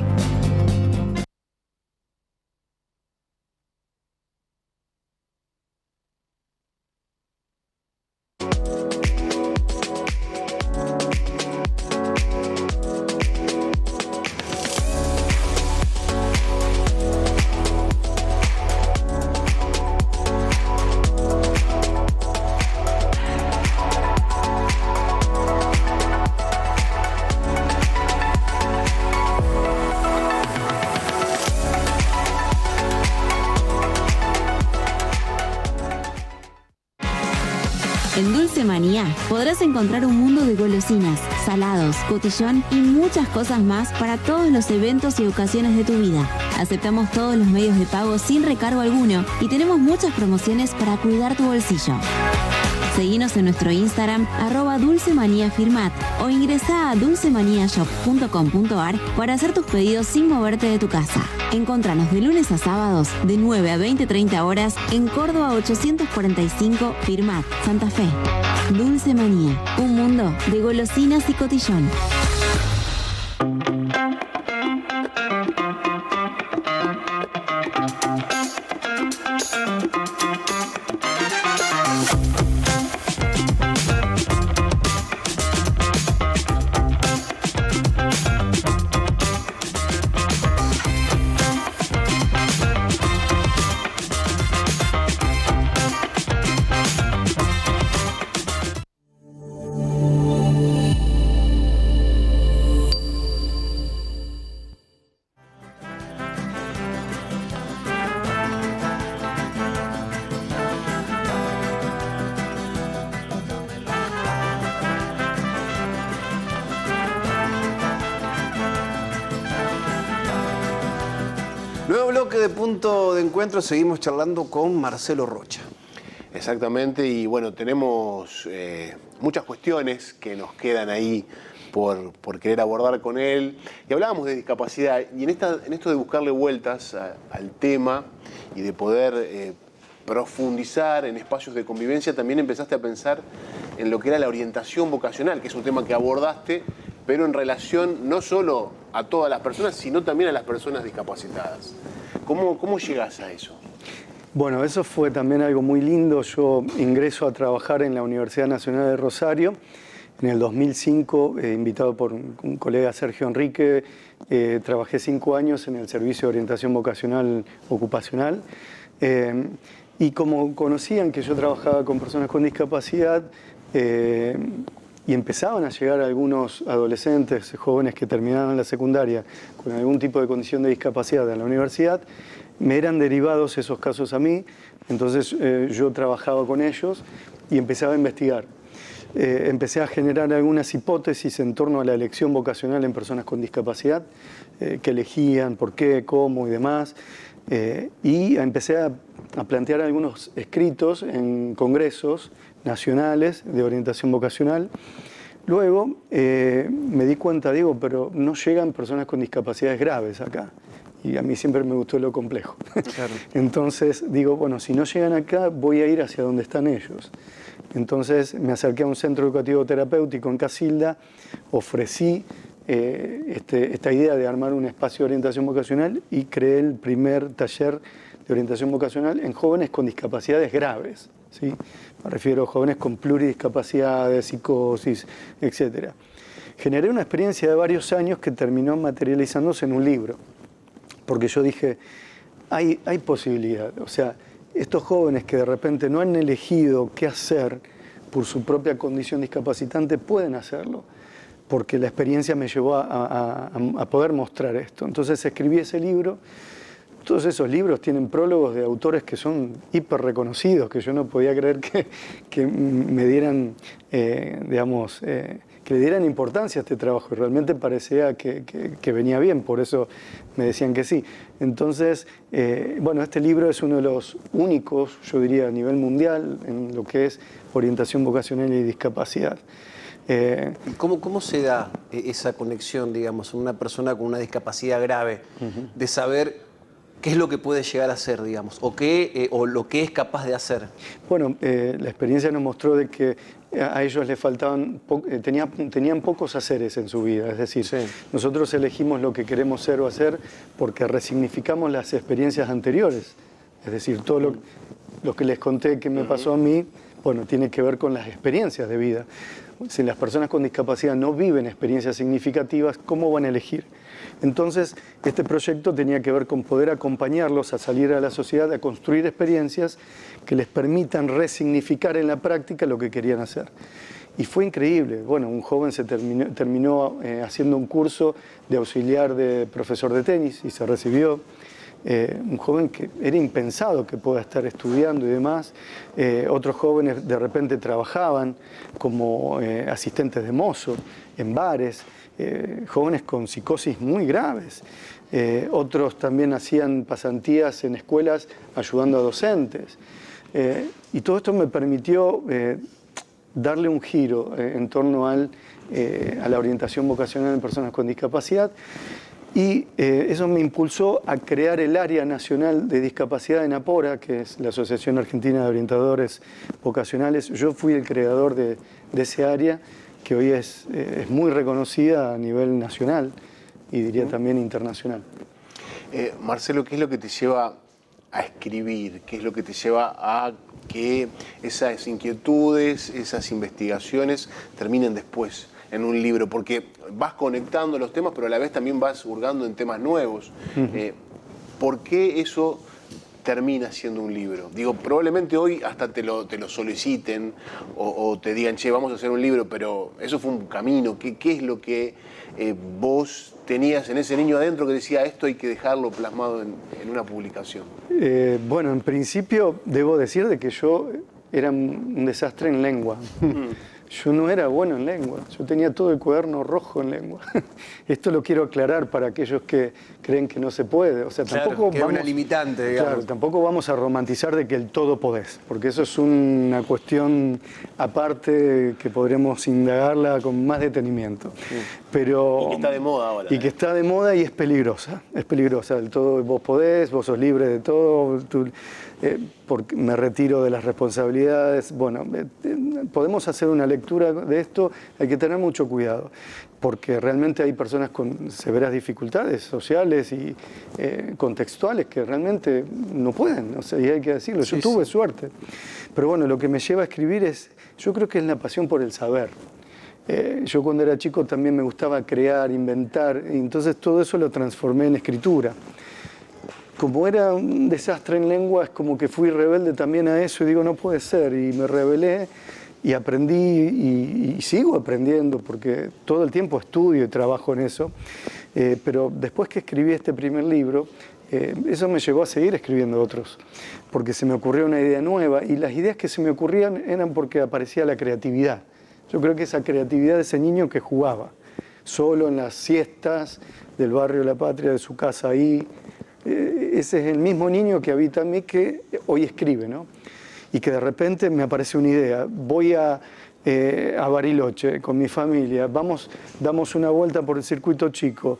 podrás encontrar un mundo de golosinas, salados, cotillón y muchas cosas más para todos los eventos y ocasiones de tu vida. Aceptamos todos los medios de pago sin recargo alguno y tenemos muchas promociones para cuidar tu bolsillo. Seguinos en nuestro Instagram @dulcemaniafirmat o ingresá a dulcemaniashop.com.ar para hacer tus pedidos sin moverte de tu casa. Encontranos de lunes a sábados de 9 a 20-30 horas en Córdoba 845 Firmat, Santa Fe. Dulce Manía, un mundo de golosinas y cotillón. Nuevo bloque de Punto de Encuentro, seguimos charlando con Marcelo Rocha. Exactamente, y bueno, tenemos muchas cuestiones que nos quedan ahí por querer abordar con él. Y hablábamos de discapacidad, y en esto de buscarle vueltas al tema y de poder profundizar en espacios de convivencia, también empezaste a pensar en lo que era la orientación vocacional, que es un tema que abordaste, pero en relación no solo a todas las personas, sino también a las personas discapacitadas. ¿Cómo llegás a eso? Bueno, eso fue también algo muy lindo. Yo ingreso a trabajar en la Universidad Nacional de Rosario en el 2005, invitado por un colega, Sergio Enrique. Trabajé 5 años en el Servicio de Orientación Vocacional Ocupacional. Y como conocían que yo trabajaba con personas con discapacidad, y empezaban a llegar algunos adolescentes, jóvenes que terminaban la secundaria con algún tipo de condición de discapacidad en la universidad, me eran derivados esos casos a mí, entonces yo trabajaba con ellos y empezaba a investigar. Empecé a generar algunas hipótesis en torno a la elección vocacional en personas con discapacidad, qué elegían, por qué, cómo y demás, y empecé a plantear algunos escritos en congresos nacionales de orientación vocacional. Luego me di cuenta, digo, pero no llegan personas con discapacidades graves acá. Y a mí siempre me gustó lo complejo. Claro. Entonces digo, bueno, si no llegan acá, voy a ir hacia donde están ellos. Entonces me acerqué a un centro educativo terapéutico en Casilda, ofrecí esta idea de armar un espacio de orientación vocacional y creé el primer taller de orientación vocacional en jóvenes con discapacidades graves, ¿sí? Me refiero a jóvenes con pluridiscapacidades, psicosis, etc. Generé una experiencia de varios años que terminó materializándose en un libro, porque yo dije, hay posibilidad. O sea, estos jóvenes que de repente no han elegido qué hacer por su propia condición discapacitante pueden hacerlo, porque la experiencia me llevó a poder mostrar esto. Entonces escribí ese libro. Todos esos libros tienen prólogos de autores que son hiper reconocidos, que yo no podía creer que me dieran, que le dieran importancia a este trabajo. Y realmente parecía que venía bien, por eso me decían que sí. Entonces, bueno, este libro es uno de los únicos, yo diría, a nivel mundial, en lo que es orientación vocacional y discapacidad. ¿Cómo se da esa conexión, digamos, en una persona con una discapacidad grave, de saber qué es lo que puede llegar a hacer, digamos, o lo que es capaz de hacer? Bueno, la experiencia nos mostró de que a ellos les faltaban, tenían pocos haceres en su vida. Es decir, sí, nosotros elegimos lo que queremos ser o hacer porque resignificamos las experiencias anteriores. Es decir, todo lo que les conté que me pasó a mí, bueno, tiene que ver con las experiencias de vida. Si las personas con discapacidad no viven experiencias significativas, ¿cómo van a elegir? Entonces, este proyecto tenía que ver con poder acompañarlos a salir a la sociedad, a construir experiencias que les permitan resignificar en la práctica lo que querían hacer. Y fue increíble. Bueno, un joven se terminó haciendo un curso de auxiliar de profesor de tenis y se recibió. un joven que era impensado que pueda estar estudiando y demás. Otros jóvenes de repente trabajaban como asistentes de mozo en bares, jóvenes con psicosis muy graves. Otros también hacían pasantías en escuelas ayudando a docentes. Y todo esto me permitió darle un giro en torno a la orientación vocacional en personas con discapacidad. Y eso me impulsó a crear el Área Nacional de Discapacidad en APORA, que es la Asociación Argentina de Orientadores Vocacionales. Yo fui el creador de ese área, que hoy es muy reconocida a nivel nacional y diría también internacional. Marcelo, ¿qué es lo que te lleva a escribir? ¿Qué es lo que te lleva a que esas inquietudes, esas investigaciones terminen después en un libro? Porque vas conectando los temas, pero a la vez también vas hurgando en temas nuevos. ¿Por qué eso termina siendo un libro? Digo, probablemente hoy hasta te lo soliciten o te digan, che, vamos a hacer un libro, pero eso fue un camino. ¿Qué es lo que vos tenías en ese niño adentro que decía, esto hay que dejarlo plasmado en una publicación? Bueno, en principio debo decir de que yo era un desastre en lengua. Yo no era bueno en lengua, yo tenía todo el cuaderno rojo en lengua. Esto lo quiero aclarar para aquellos que creen que no se puede. O sea, tampoco que es una limitante, digamos. Claro, tampoco vamos a romantizar de que el todo podés, porque eso es una cuestión aparte que podremos indagarla con más detenimiento. Pero, y que está de moda ahora. Y que está de moda y es peligrosa. Es peligrosa. El todo vos podés, vos sos libre de todo. Porque me retiro de las responsabilidades. Bueno, podemos hacer una lectura de esto, hay que tener mucho cuidado, porque realmente hay personas con severas dificultades sociales y contextuales que realmente no pueden, o sea, y hay que decirlo, yo tuve suerte. Pero bueno, lo que me lleva a escribir yo creo que es la pasión por el saber. Yo cuando era chico también me gustaba crear, inventar, y entonces todo eso lo transformé en escritura. Como era un desastre en lengua, es como que fui rebelde también a eso y digo, no puede ser. Y me rebelé y aprendí y sigo aprendiendo porque todo el tiempo estudio y trabajo en eso. Pero después que escribí este primer libro, eso me llevó a seguir escribiendo otros. Porque se me ocurrió una idea nueva y las ideas que se me ocurrían eran porque aparecía la creatividad. Yo creo que esa creatividad de ese niño que jugaba solo en las siestas del barrio La Patria, de su casa ahí. Ese es el mismo niño que habita en mí que hoy escribe, ¿no? Y que de repente me aparece una idea. Voy a Bariloche con mi familia, damos una vuelta por el circuito chico,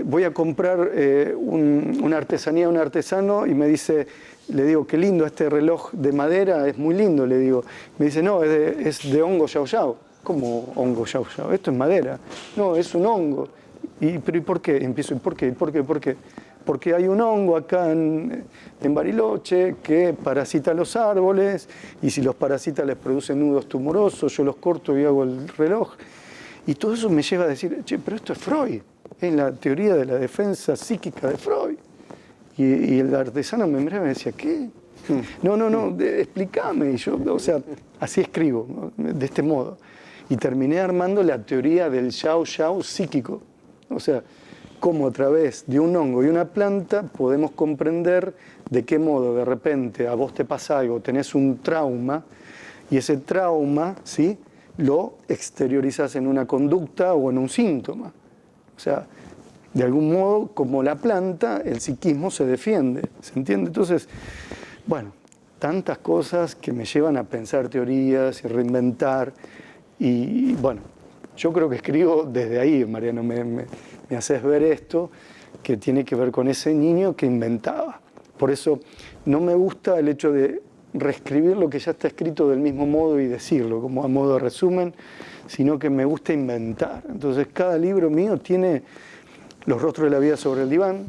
voy a comprar una artesanía a un artesano y me dice, le digo, qué lindo este reloj de madera, es muy lindo, le digo. Me dice, no, es de hongo yao yao. ¿Cómo hongo yao yao? Esto es madera. No, es un hongo. ¿Pero y por qué? Empiezo, ¿y por qué? ¿Por qué? ¿Por qué? Porque hay un hongo acá en Bariloche que parasita los árboles y si los parasita les produce nudos tumorosos, yo los corto y hago el reloj. Y todo eso me lleva a decir, che, pero esto es Freud, es la teoría de la defensa psíquica de Freud. Y el artesano me miraba y me decía, ¿qué? No, explícame. Y yo, o sea, así escribo, ¿no? De este modo. Y terminé armando la teoría del yao yao psíquico. O sea, cómo a través de un hongo y una planta podemos comprender de qué modo de repente a vos te pasa algo, tenés un trauma, y ese trauma, ¿sí?, lo exteriorizas en una conducta o en un síntoma. O sea, de algún modo, como la planta, el psiquismo se defiende, ¿se entiende? Entonces, bueno, tantas cosas que me llevan a pensar teorías y reinventar, y bueno, yo creo que escribo desde ahí, Mariano, me haces ver esto, que tiene que ver con ese niño que inventaba. Por eso no me gusta el hecho de reescribir lo que ya está escrito del mismo modo y decirlo, como a modo de resumen, sino que me gusta inventar. Entonces, cada libro mío tiene los rostros de la vida sobre el diván,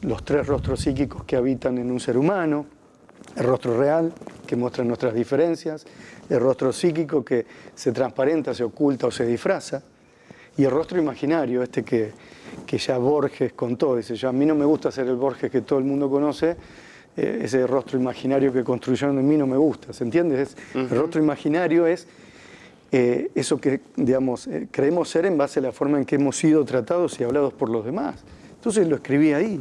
los 3 rostros psíquicos que habitan en un ser humano, el rostro real, que muestra nuestras diferencias, el rostro psíquico que se transparenta, se oculta o se disfraza, y el rostro imaginario, que ya Borges contó, dice, a mí no me gusta ser el Borges que todo el mundo conoce, ese rostro imaginario que construyeron en mí no me gusta, ¿se entiende? El rostro imaginario es eso que, digamos, creemos ser en base a la forma en que hemos sido tratados y hablados por los demás. Entonces lo escribí ahí.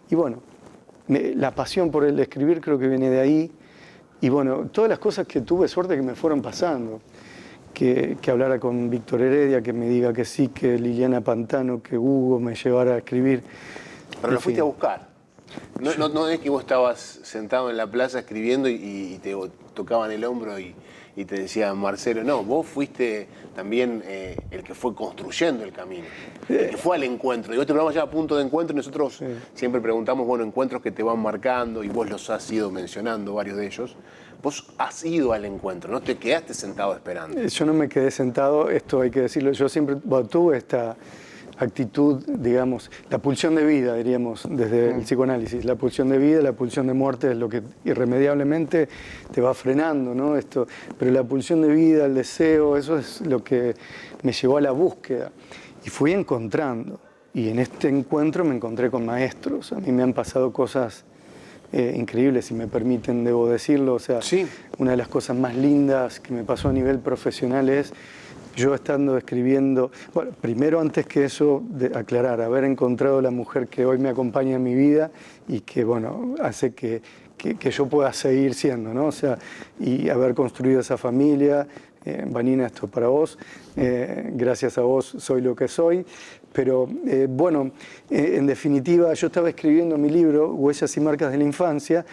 Y bueno, la pasión por el escribir creo que viene de ahí. Y bueno, todas las cosas que tuve suerte que me fueron pasando. Que hablara con Víctor Heredia, que me diga que sí, que Liliana Pantano, que Hugo me llevara a escribir. Pero lo fuiste a buscar. No es que vos estabas sentado en la plaza escribiendo y te tocaban el hombro y te decían Marcelo. No, vos fuiste también el que fue construyendo el camino, el que fue al encuentro. Y vos te programa ya a punto de encuentro y nosotros siempre preguntamos, bueno, encuentros que te van marcando y vos los has ido mencionando, varios de ellos. Vos has ido al encuentro, no te quedaste sentado esperando. Yo no me quedé sentado, esto hay que decirlo. Yo siempre tuve esta actitud, digamos, la pulsión de vida, diríamos, desde el psicoanálisis. La pulsión de vida, la pulsión de muerte es lo que irremediablemente te va frenando, ¿no? Pero la pulsión de vida, el deseo, eso es lo que me llevó a la búsqueda. Y fui encontrando. Y en este encuentro me encontré con maestros. A mí me han pasado cosas increíbles, si me permiten, debo decirlo. O sea, una de las cosas más lindas que me pasó a nivel profesional es yo estando escribiendo, bueno, primero antes que eso, aclarar, haber encontrado la mujer que hoy me acompaña en mi vida y que, bueno, hace que yo pueda seguir siendo, ¿no? O sea, y haber construido esa familia. Vanina, esto para vos, gracias a vos soy lo que soy, pero bueno, en definitiva yo estaba escribiendo mi libro, Huellas y Marcas de la Infancia,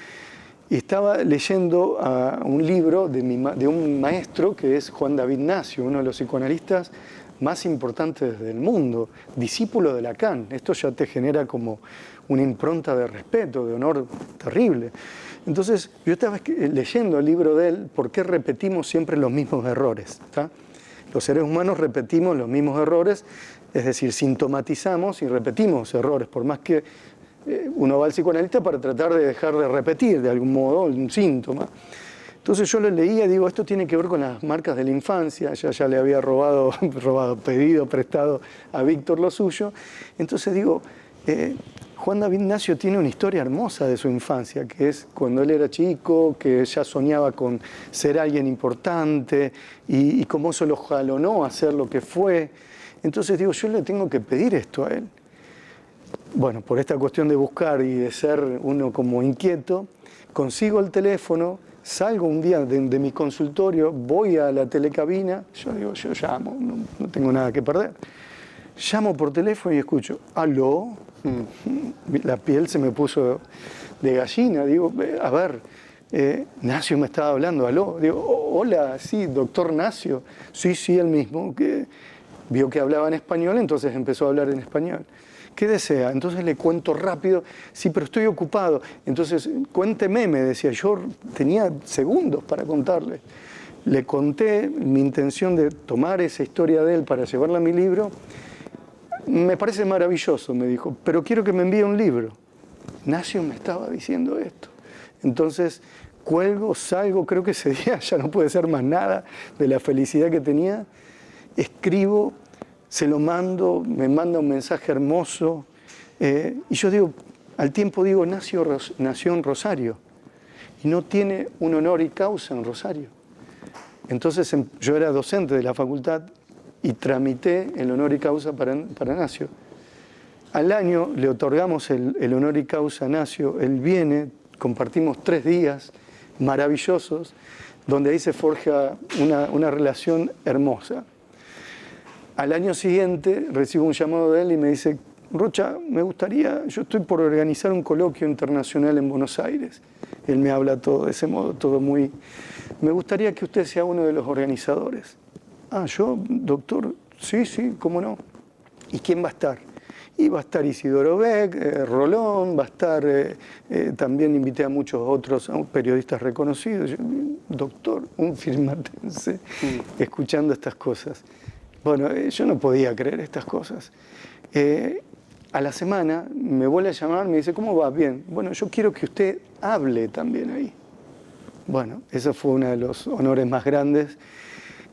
y estaba leyendo un libro de un maestro que es Juan David Nacio, uno de los psicoanalistas más importantes del mundo, discípulo de Lacan. Esto ya te genera como una impronta de respeto, de honor terrible. Entonces, yo estaba leyendo el libro de él, ¿por qué repetimos siempre los mismos errores? ¿Tá? Los seres humanos repetimos los mismos errores, es decir, sintomatizamos y repetimos errores, por más que uno va al psicoanalista para tratar de dejar de repetir de algún modo un síntoma. Entonces yo lo leía y digo, esto tiene que ver con las marcas de la infancia, ya le había pedido, prestado a Víctor lo suyo. Entonces digo, Juan David Nacio tiene una historia hermosa de su infancia, que es cuando él era chico, que ya soñaba con ser alguien importante y cómo eso lo jalonó a ser lo que fue. Entonces digo, yo le tengo que pedir esto a él. Bueno, por esta cuestión de buscar y de ser uno como inquieto, consigo el teléfono, salgo un día de mi consultorio, voy a la telecabina, yo digo, yo llamo, no tengo nada que perder. Llamo por teléfono y escucho, ¿aló? La piel se me puso de gallina, digo, a ver, Nacio me estaba hablando, ¿aló? Digo, hola, sí, doctor Nacio. Sí, el mismo, que vio que hablaba en español, entonces empezó a hablar en español. ¿Qué desea? Entonces le cuento rápido, sí, pero estoy ocupado. Entonces, cuénteme, me decía, yo tenía segundos para contarle. Le conté mi intención de tomar esa historia de él para llevarla a mi libro. Me parece maravilloso, me dijo, pero quiero que me envíe un libro. Nacio me estaba diciendo esto. Entonces, cuelgo, salgo, creo que ese día ya no puede ser más nada de la felicidad que tenía. Escribo, se lo mando, me manda un mensaje hermoso. Y yo digo, al tiempo digo, nació en Rosario y no tiene un honor y causa en Rosario. Entonces yo era docente de la facultad y tramité el honor y causa para Nacio. Al año le otorgamos el honor y causa a Nacio, él viene, compartimos 3 días maravillosos, donde ahí se forja una relación hermosa. Al año siguiente recibo un llamado de él y me dice, Rocha, me gustaría, yo estoy por organizar un coloquio internacional en Buenos Aires. Él me habla todo de ese modo, todo muy... Me gustaría que usted sea uno de los organizadores. Ah, yo, doctor, sí, cómo no. ¿Y quién va a estar? Y va a estar Isidoro Beck, Rolón, va a estar, también invité a muchos otros periodistas reconocidos. Yo, doctor, un firmatense, escuchando estas cosas. Bueno, yo no podía creer estas cosas. A la semana me vuelve a llamar, me dice, ¿cómo va? Bien. Bueno, yo quiero que usted hable también ahí. Bueno, ese fue uno de los honores más grandes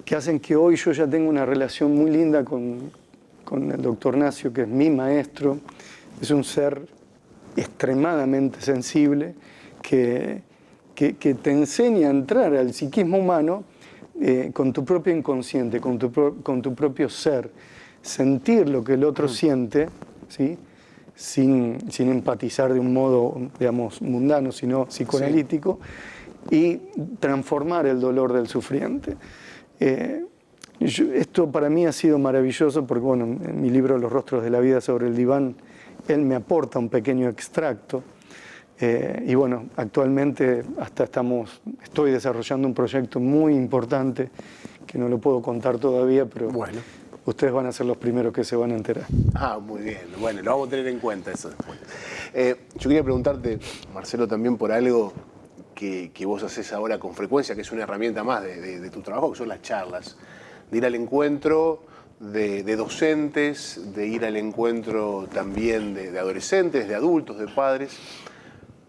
que hacen que hoy yo ya tenga una relación muy linda con el doctor Nacio, que es mi maestro. Es un ser extremadamente sensible que te enseña a entrar al psiquismo humano con tu propio inconsciente, con tu propio ser, sentir lo que el otro siente, ¿sí? sin empatizar de un modo, digamos, mundano, sino psicoanalítico, y transformar el dolor del sufriente. Esto para mí ha sido maravilloso porque, bueno, en mi libro Los rostros de la vida sobre el diván, él me aporta un pequeño extracto. Y bueno, actualmente estoy desarrollando un proyecto muy importante que no lo puedo contar todavía, pero bueno, ustedes van a ser los primeros que se van a enterar. Ah, muy bien. Bueno, lo vamos a tener en cuenta eso después. Yo quería preguntarte, Marcelo, también por algo que vos haces ahora con frecuencia, que es una herramienta más de tu trabajo, que son las charlas. De ir al encuentro de docentes, de ir al encuentro también de adolescentes, de adultos, de padres,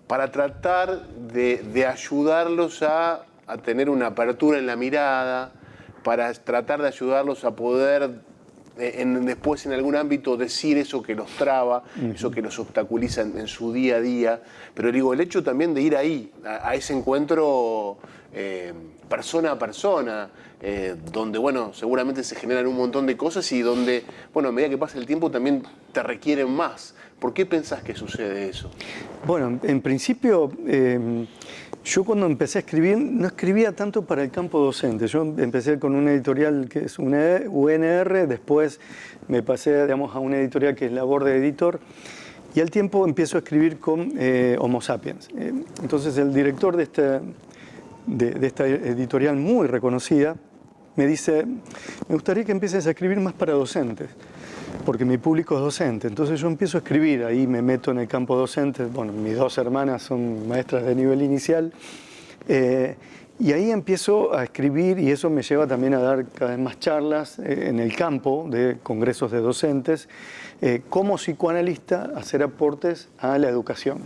para tratar de ayudarlos a tener una apertura en la mirada, para tratar de ayudarlos a poder después en algún ámbito decir eso que los traba, eso que los obstaculiza en su día a día. Pero digo, el hecho también de ir ahí, a ese encuentro persona a persona, donde, bueno, seguramente se generan un montón de cosas y donde, bueno, a medida que pasa el tiempo también te requieren más. ¿Por qué pensás que sucede eso? Bueno, en principio, yo cuando empecé a escribir, no escribía tanto para el campo docente. Yo empecé con una editorial que es una UNR, después me pasé, digamos, a una editorial que es Labor de Editor, y al tiempo empiezo a escribir con Homo Sapiens. Entonces el director de esta editorial muy reconocida me dice, me gustaría que empieces a escribir más para docentes, porque mi público es docente. Entonces yo empiezo a escribir, ahí me meto en el campo docente. Bueno, mis dos hermanas son maestras de nivel inicial, y ahí empiezo a escribir, y eso me lleva también a dar cada vez más charlas en el campo de congresos de docentes, como psicoanalista, hacer aportes a la educación.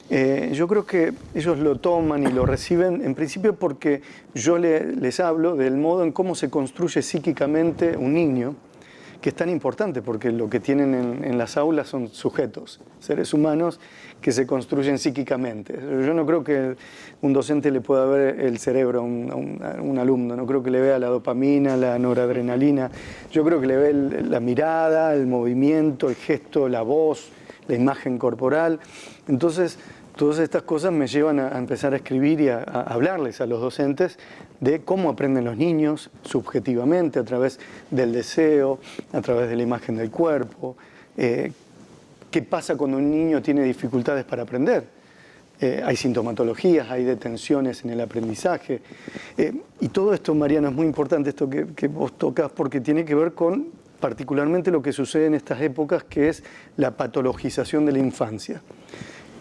Yo creo que ellos lo toman y lo reciben en principio porque yo les hablo del modo en cómo se construye psíquicamente un niño, que es tan importante porque lo que tienen en las aulas son sujetos, seres humanos que se construyen psíquicamente. Yo no creo que un docente le pueda ver el cerebro a un alumno, no creo que le vea la dopamina, la noradrenalina, yo creo que le ve la mirada, el movimiento, el gesto, la voz, la imagen corporal. Entonces, todas estas cosas me llevan a empezar a escribir y a hablarles a los docentes de cómo aprenden los niños subjetivamente, a través del deseo, a través de la imagen del cuerpo. ¿Qué pasa cuando un niño tiene dificultades para aprender? Hay sintomatologías, hay detenciones en el aprendizaje. Y todo esto, Mariano, es muy importante, esto que vos tocas, porque tiene que ver con particularmente lo que sucede en estas épocas, que es la patologización de la infancia.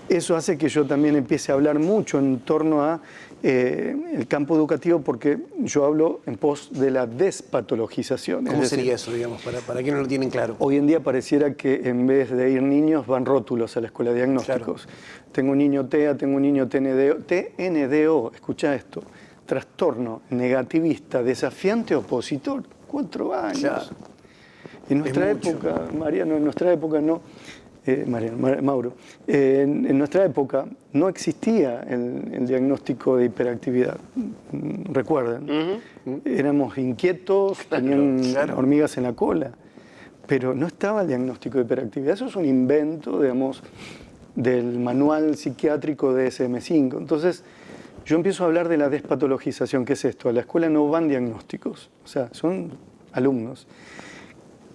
Eso hace que yo también empiece a hablar mucho en torno a el campo educativo, porque yo hablo en pos de la despatologización. ¿Cómo sería eso, digamos, para quienes no lo tienen claro? Hoy en día pareciera que en vez de ir niños van rótulos a la escuela de diagnósticos. Claro. Tengo un niño TEA, tengo un niño TNDO, escucha esto, trastorno negativista, desafiante, opositor, 4 años. Claro. En nuestra época, Mariano, en nuestra época no... Mauro, en nuestra época no existía el diagnóstico de hiperactividad, recuerden, éramos inquietos, tenían hormigas en la cola, pero no estaba el diagnóstico de hiperactividad. Eso es un invento, digamos, del manual psiquiátrico de DSM-5. Entonces yo empiezo a hablar de la despatologización. ¿Qué es esto? A la escuela no van diagnósticos, o sea, son alumnos.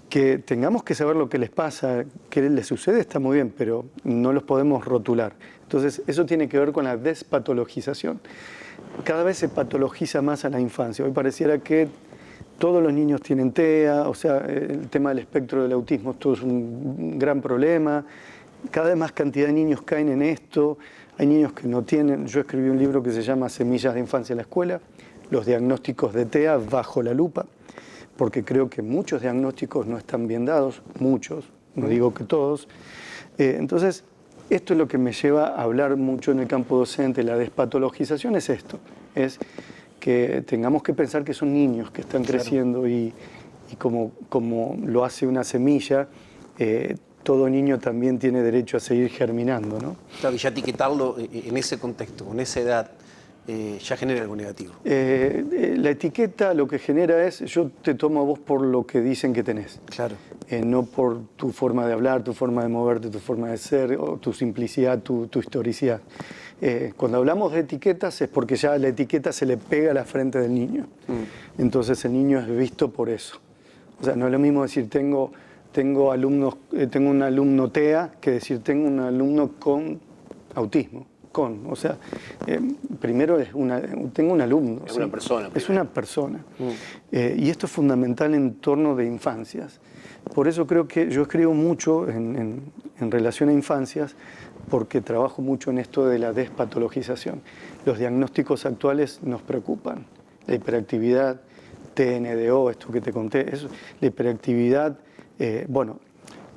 Que tengamos que saber lo que les pasa, qué les sucede, está muy bien, pero no los podemos rotular. Entonces, eso tiene que ver con la despatologización. Cada vez se patologiza más a la infancia. Hoy pareciera que todos los niños tienen TEA, o sea, el tema del espectro del autismo, esto es un gran problema. Cada vez más cantidad de niños caen en esto. Hay niños que no tienen. Yo escribí un libro que se llama Semillas de Infancia en la Escuela, los diagnósticos de TEA bajo la lupa, porque creo que muchos diagnósticos no están bien dados, muchos, no digo que todos. Entonces, esto es lo que me lleva a hablar mucho en el campo docente. La despatologización es esto, es que tengamos que pensar que son niños que están creciendo y como lo hace una semilla, todo niño también tiene derecho a seguir germinando, ¿no? Claro, y ya etiquetarlo en ese contexto, con esa edad, ya genera algo negativo. La etiqueta lo que genera es, yo te tomo a vos por lo que dicen que tenés. Claro. no por tu forma de hablar, tu forma de moverte, tu forma de ser, o tu simplicidad, tu historicidad. Cuando hablamos de etiquetas es porque ya la etiqueta se le pega a la frente del niño. Entonces el niño es visto por eso. O sea, no es lo mismo decir tengo un alumno TEA que decir tengo un alumno con autismo. O sea, primero tengo un alumno. Es una persona. Es una persona. Y esto es fundamental en torno de infancias. Por eso creo que yo escribo mucho en relación a infancias, porque trabajo mucho en esto de la despatologización. Los diagnósticos actuales nos preocupan. La hiperactividad, TNDO, esto que te conté, la hiperactividad,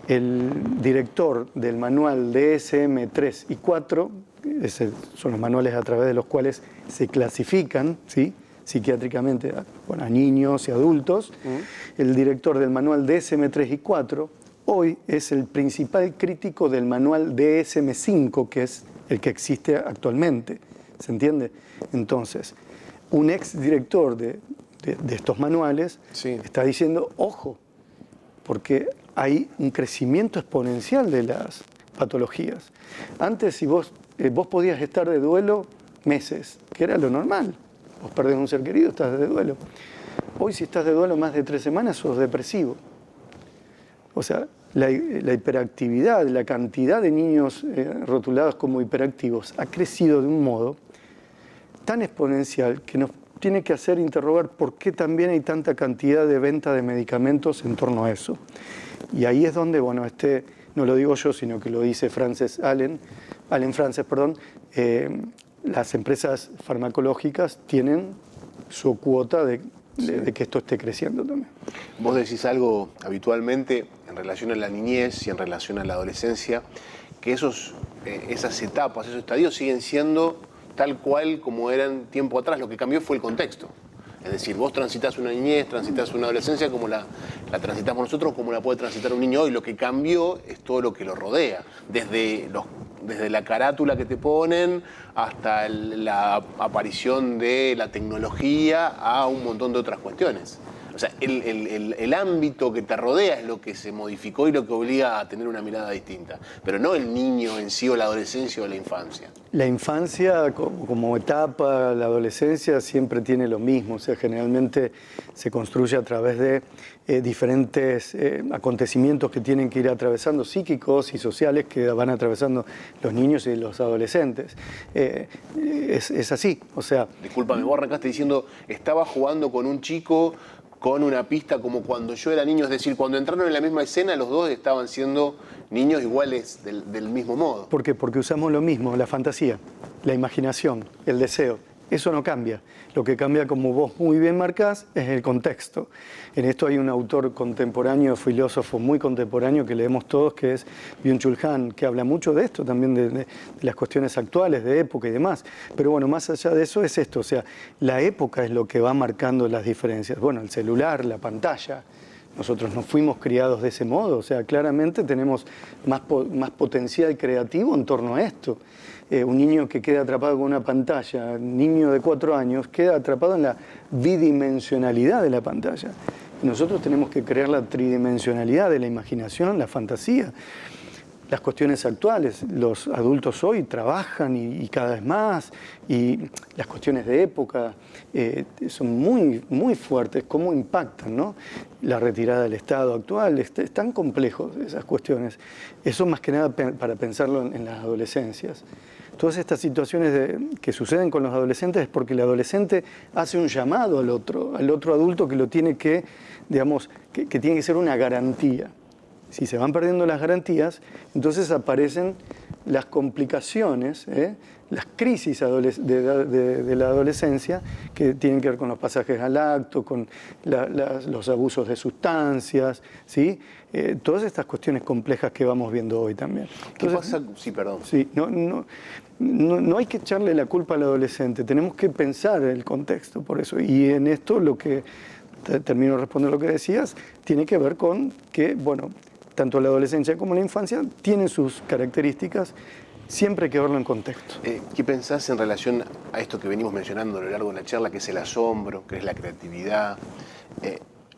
el director del manual DSM-3 y 4, son los manuales a través de los cuales se clasifican, ¿sí?, psiquiátricamente a niños y adultos. El director del manual DSM-3 y 4 hoy es el principal crítico del manual DSM-5, que es el que existe actualmente. ¿Se entiende? Entonces, un ex director de estos manuales está diciendo, ojo, porque hay un crecimiento exponencial de las patologías. Antes, si vos podías estar de duelo meses, que era lo normal. Vos perdés un ser querido, estás de duelo. Hoy, si estás de duelo más de 3 semanas, sos depresivo. O sea, la hiperactividad, la cantidad de niños rotulados como hiperactivos ha crecido de un modo tan exponencial que nos tiene que hacer interrogar por qué también hay tanta cantidad de venta de medicamentos en torno a eso. Y ahí es donde, no lo digo yo, sino que lo dice Allen Frances, las empresas farmacológicas tienen su cuota de que esto esté creciendo también. Vos decís algo habitualmente en relación a la niñez y en relación a la adolescencia, que esas etapas, esos estadios siguen siendo tal cual como eran tiempo atrás. Lo que cambió fue el contexto. Es decir, vos transitas una niñez, transitas una adolescencia como la transitamos nosotros, como la puede transitar un niño hoy. Lo que cambió es todo lo que lo rodea, desde la carátula que te ponen hasta la aparición de la tecnología a un montón de otras cuestiones. O sea, el ámbito que te rodea es lo que se modificó y lo que obliga a tener una mirada distinta, pero no el niño en sí o la adolescencia o la infancia. La infancia como etapa, la adolescencia siempre tiene lo mismo, o sea, generalmente se construye a través de diferentes acontecimientos que tienen que ir atravesando, psíquicos y sociales, que van atravesando los niños y los adolescentes. Es así, o sea... Discúlpame, vos arrancaste diciendo, estaba jugando con un chico con una pista como cuando yo era niño, es decir, cuando entraron en la misma escena, los dos estaban siendo niños iguales del mismo modo. ¿Por qué? Porque usamos lo mismo, la fantasía, la imaginación, el deseo. Eso no cambia. Lo que cambia, como vos muy bien marcás, es el contexto. En esto hay un autor contemporáneo, filósofo muy contemporáneo que leemos todos, que es Byung-Chul Han, que habla mucho de esto, también de las cuestiones actuales, de época y demás. Pero bueno, más allá de eso es esto, o sea, la época es lo que va marcando las diferencias. Bueno, el celular, la pantalla. Nosotros no fuimos criados de ese modo, o sea, claramente tenemos más potencial creativo en torno a esto. Un niño que queda atrapado con una pantalla, un niño de 4 años, queda atrapado en la bidimensionalidad de la pantalla. Y nosotros tenemos que crear la tridimensionalidad de la imaginación, la fantasía. Las cuestiones actuales, los adultos hoy trabajan y cada vez más, y las cuestiones de época son muy, muy fuertes, cómo impactan, ¿no? La retirada del Estado actual, es tan complejo esas cuestiones. Eso más que nada para pensarlo en las adolescencias. Todas estas situaciones que suceden con los adolescentes es porque el adolescente hace un llamado al otro adulto que lo tiene que, digamos, que tiene que ser una garantía. Si se van perdiendo las garantías, entonces aparecen las complicaciones, las crisis de la adolescencia, que tienen que ver con los pasajes al acto, con los abusos de sustancias, ¿sí? Todas estas cuestiones complejas que vamos viendo hoy también. Entonces, ¿qué pasa? Sí, perdón. Sí, no hay que echarle la culpa al adolescente, tenemos que pensar el contexto por eso. Y en esto lo que, termino de responder lo que decías, tiene que ver con que, bueno, tanto la adolescencia como la infancia tienen sus características, siempre hay que verlo en contexto. ¿Qué pensás en relación a esto que venimos mencionando a lo largo de la charla, que es el asombro, que es la creatividad?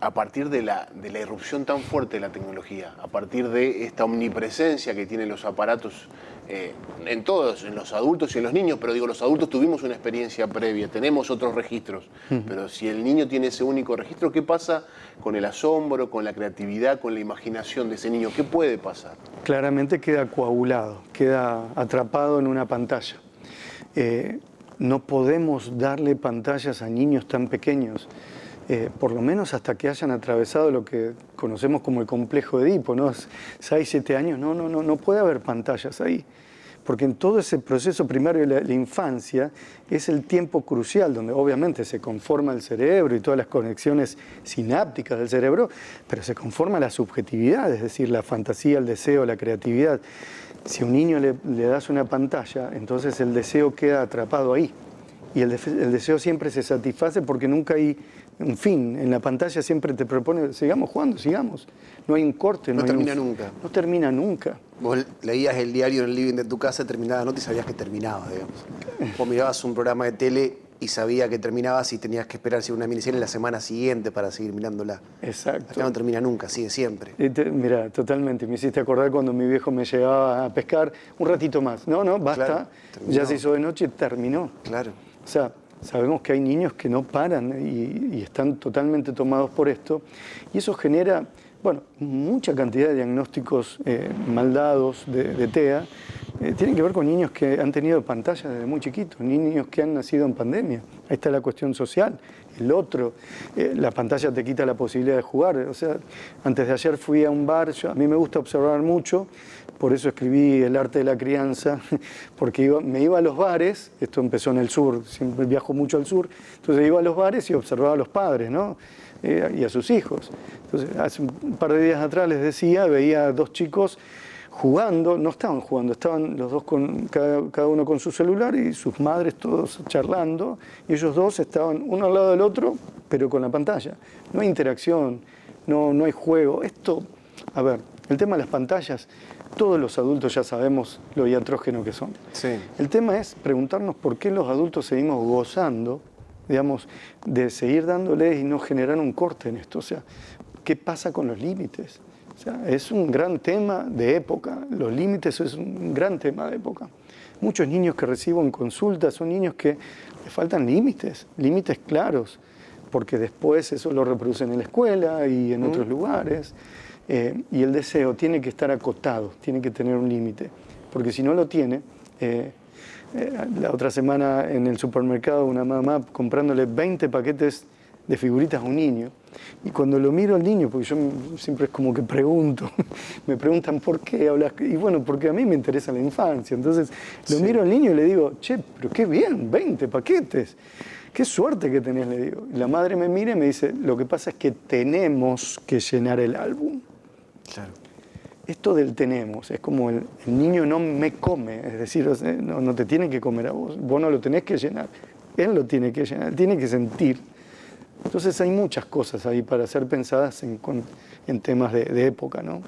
a partir de la irrupción tan fuerte de la tecnología, a partir de esta omnipresencia que tienen los aparatos en todos, en los adultos y en los niños, pero digo, los adultos tuvimos una experiencia previa, tenemos otros registros, pero si el niño tiene ese único registro, ¿qué pasa con el asombro, con la creatividad, con la imaginación de ese niño? ¿Qué puede pasar? Claramente queda coagulado, queda atrapado en una pantalla. No podemos darle pantallas a niños tan pequeños. Por lo menos hasta que hayan atravesado lo que conocemos como el complejo de Edipo, ¿no? 6, 7 años, no puede haber pantallas ahí. Porque en todo ese proceso primario de la infancia es el tiempo crucial, donde obviamente se conforma el cerebro y todas las conexiones sinápticas del cerebro, pero se conforma la subjetividad, es decir, la fantasía, el deseo, la creatividad. Si a un niño le das una pantalla, entonces el deseo queda atrapado ahí. Y el deseo siempre se satisface porque nunca hay un fin. En la pantalla siempre te propone, sigamos jugando, sigamos. No hay un corte. No termina nunca. No termina nunca. Vos leías el diario en el living de tu casa, terminaba la nota y sabías que terminaba, digamos. Vos mirabas un programa de tele y sabías que terminabas y tenías que esperar una miniserie la semana siguiente para seguir mirándola. Exacto. Acá no termina nunca, sigue siempre. Mira, totalmente. Me hiciste acordar cuando mi viejo me llevaba a pescar un ratito más. No, basta. Claro, ya se hizo de noche, terminó. Claro. O sea, sabemos que hay niños que no paran y están totalmente tomados por esto. Y eso genera, mucha cantidad de diagnósticos mal dados de TEA. Tienen que ver con niños que han tenido pantallas desde muy chiquitos, niños que han nacido en pandemia. Ahí está la cuestión social. El otro, la pantalla te quita la posibilidad de jugar. O sea, antes de ayer fui a un bar, a mí me gusta observar mucho, por eso escribí El arte de la crianza, porque me iba a los bares, esto empezó en el sur, siempre viajo mucho al sur, entonces iba a los bares y observaba a los padres, ¿no? Y a sus hijos. Entonces, hace un par de días atrás les decía, veía a 2 chicos jugando, no estaban jugando, estaban los dos cada uno con su celular y sus madres todos charlando, y ellos dos estaban uno al lado del otro, pero con la pantalla. No hay interacción, no hay juego. Esto, a ver, el tema de las pantallas, todos los adultos ya sabemos lo iatrógeno que son. Sí. El tema es preguntarnos por qué los adultos seguimos gozando, digamos, de seguir dándoles y no generar un corte en esto. O sea, ¿qué pasa con los límites? O sea, es un gran tema de época. Los límites es un gran tema de época. Muchos niños que recibo en consulta son niños que les faltan límites claros, porque después eso lo reproducen en la escuela y en otros lugares. Y el deseo tiene que estar acotado, tiene que tener un límite, porque si no lo tiene, la otra semana en el supermercado una mamá comprándole 20 paquetes de figuritas a un niño, y cuando lo miro al niño, porque yo siempre es como que pregunto, me preguntan por qué hablas, y bueno, porque a mí me interesa la infancia, entonces lo miro al niño y le digo, che, pero qué bien, 20 paquetes. Qué suerte que tenés, le digo. Y la madre me mira y me dice, lo que pasa es que tenemos que llenar el álbum. Claro. Esto del tenemos, es como el niño no me come, es decir, no te tiene que comer a vos no lo tenés que llenar, él lo tiene que llenar, él tiene que sentir. Entonces hay muchas cosas ahí para ser pensadas en temas de época, ¿no?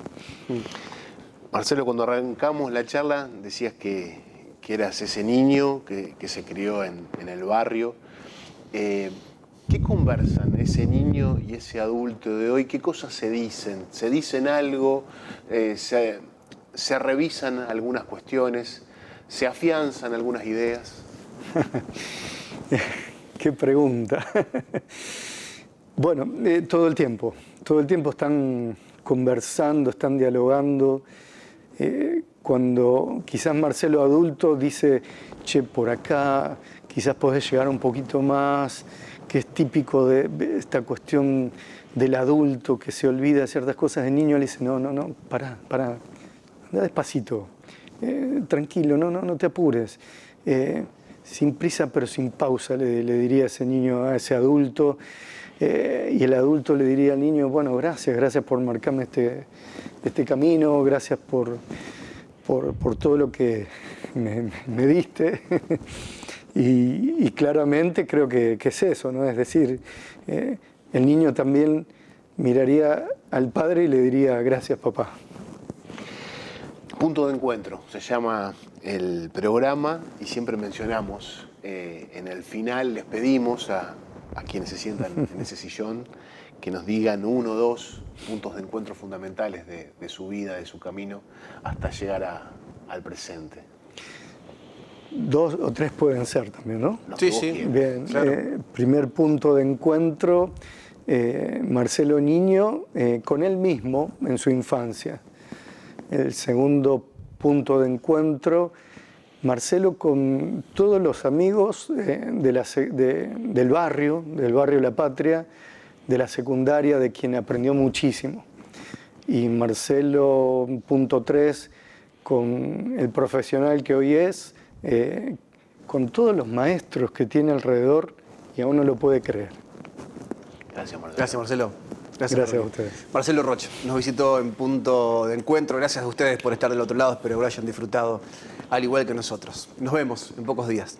Marcelo, cuando arrancamos la charla decías que eras ese niño que se crió en el barrio. ¿Qué conversan ese niño y ese adulto de hoy? ¿Qué cosas se dicen? ¿Se dicen algo? ¿Se revisan algunas cuestiones? ¿Se afianzan algunas ideas? Qué pregunta. Bueno, todo el tiempo están conversando, están dialogando. Cuando quizás Marcelo adulto dice, che, por acá quizás podés llegar un poquito más, que es típico de esta cuestión del adulto que se olvida de ciertas cosas. El niño le dice, no, pará, anda despacito, tranquilo, no te apures. Sin prisa pero sin pausa, le diría ese niño a ese adulto. Y el adulto le diría al niño, bueno, gracias por marcarme este camino, gracias por todo lo que me diste. Y claramente creo que es eso, ¿no? Es decir, el niño también miraría al padre y le diría, gracias papá. Punto de encuentro, se llama el programa, y siempre mencionamos, en el final les pedimos a quienes se sientan en ese sillón que nos digan 1 o 2 puntos de encuentro fundamentales de su vida, de su camino, hasta llegar al presente. 2 o 3 pueden ser también, ¿no? Los que Sí, vos sí. quieras. Bien, Claro. Primer punto de encuentro, Marcelo niño con él mismo en su infancia. El segundo punto de encuentro, Marcelo con todos los amigos del barrio La Patria, de la secundaria, de quien aprendió muchísimo. Y Marcelo, punto 3, con el profesional que hoy es, con todos los maestros que tiene alrededor y aún no lo puede creer. Gracias, Marcelo. Gracias, Marcelo. Gracias a Jorge. ustedes. Marcelo Rocha nos visitó en Punto de Encuentro. Gracias a ustedes por estar del otro lado. Espero que lo hayan disfrutado al igual que nosotros. Nos vemos en pocos días.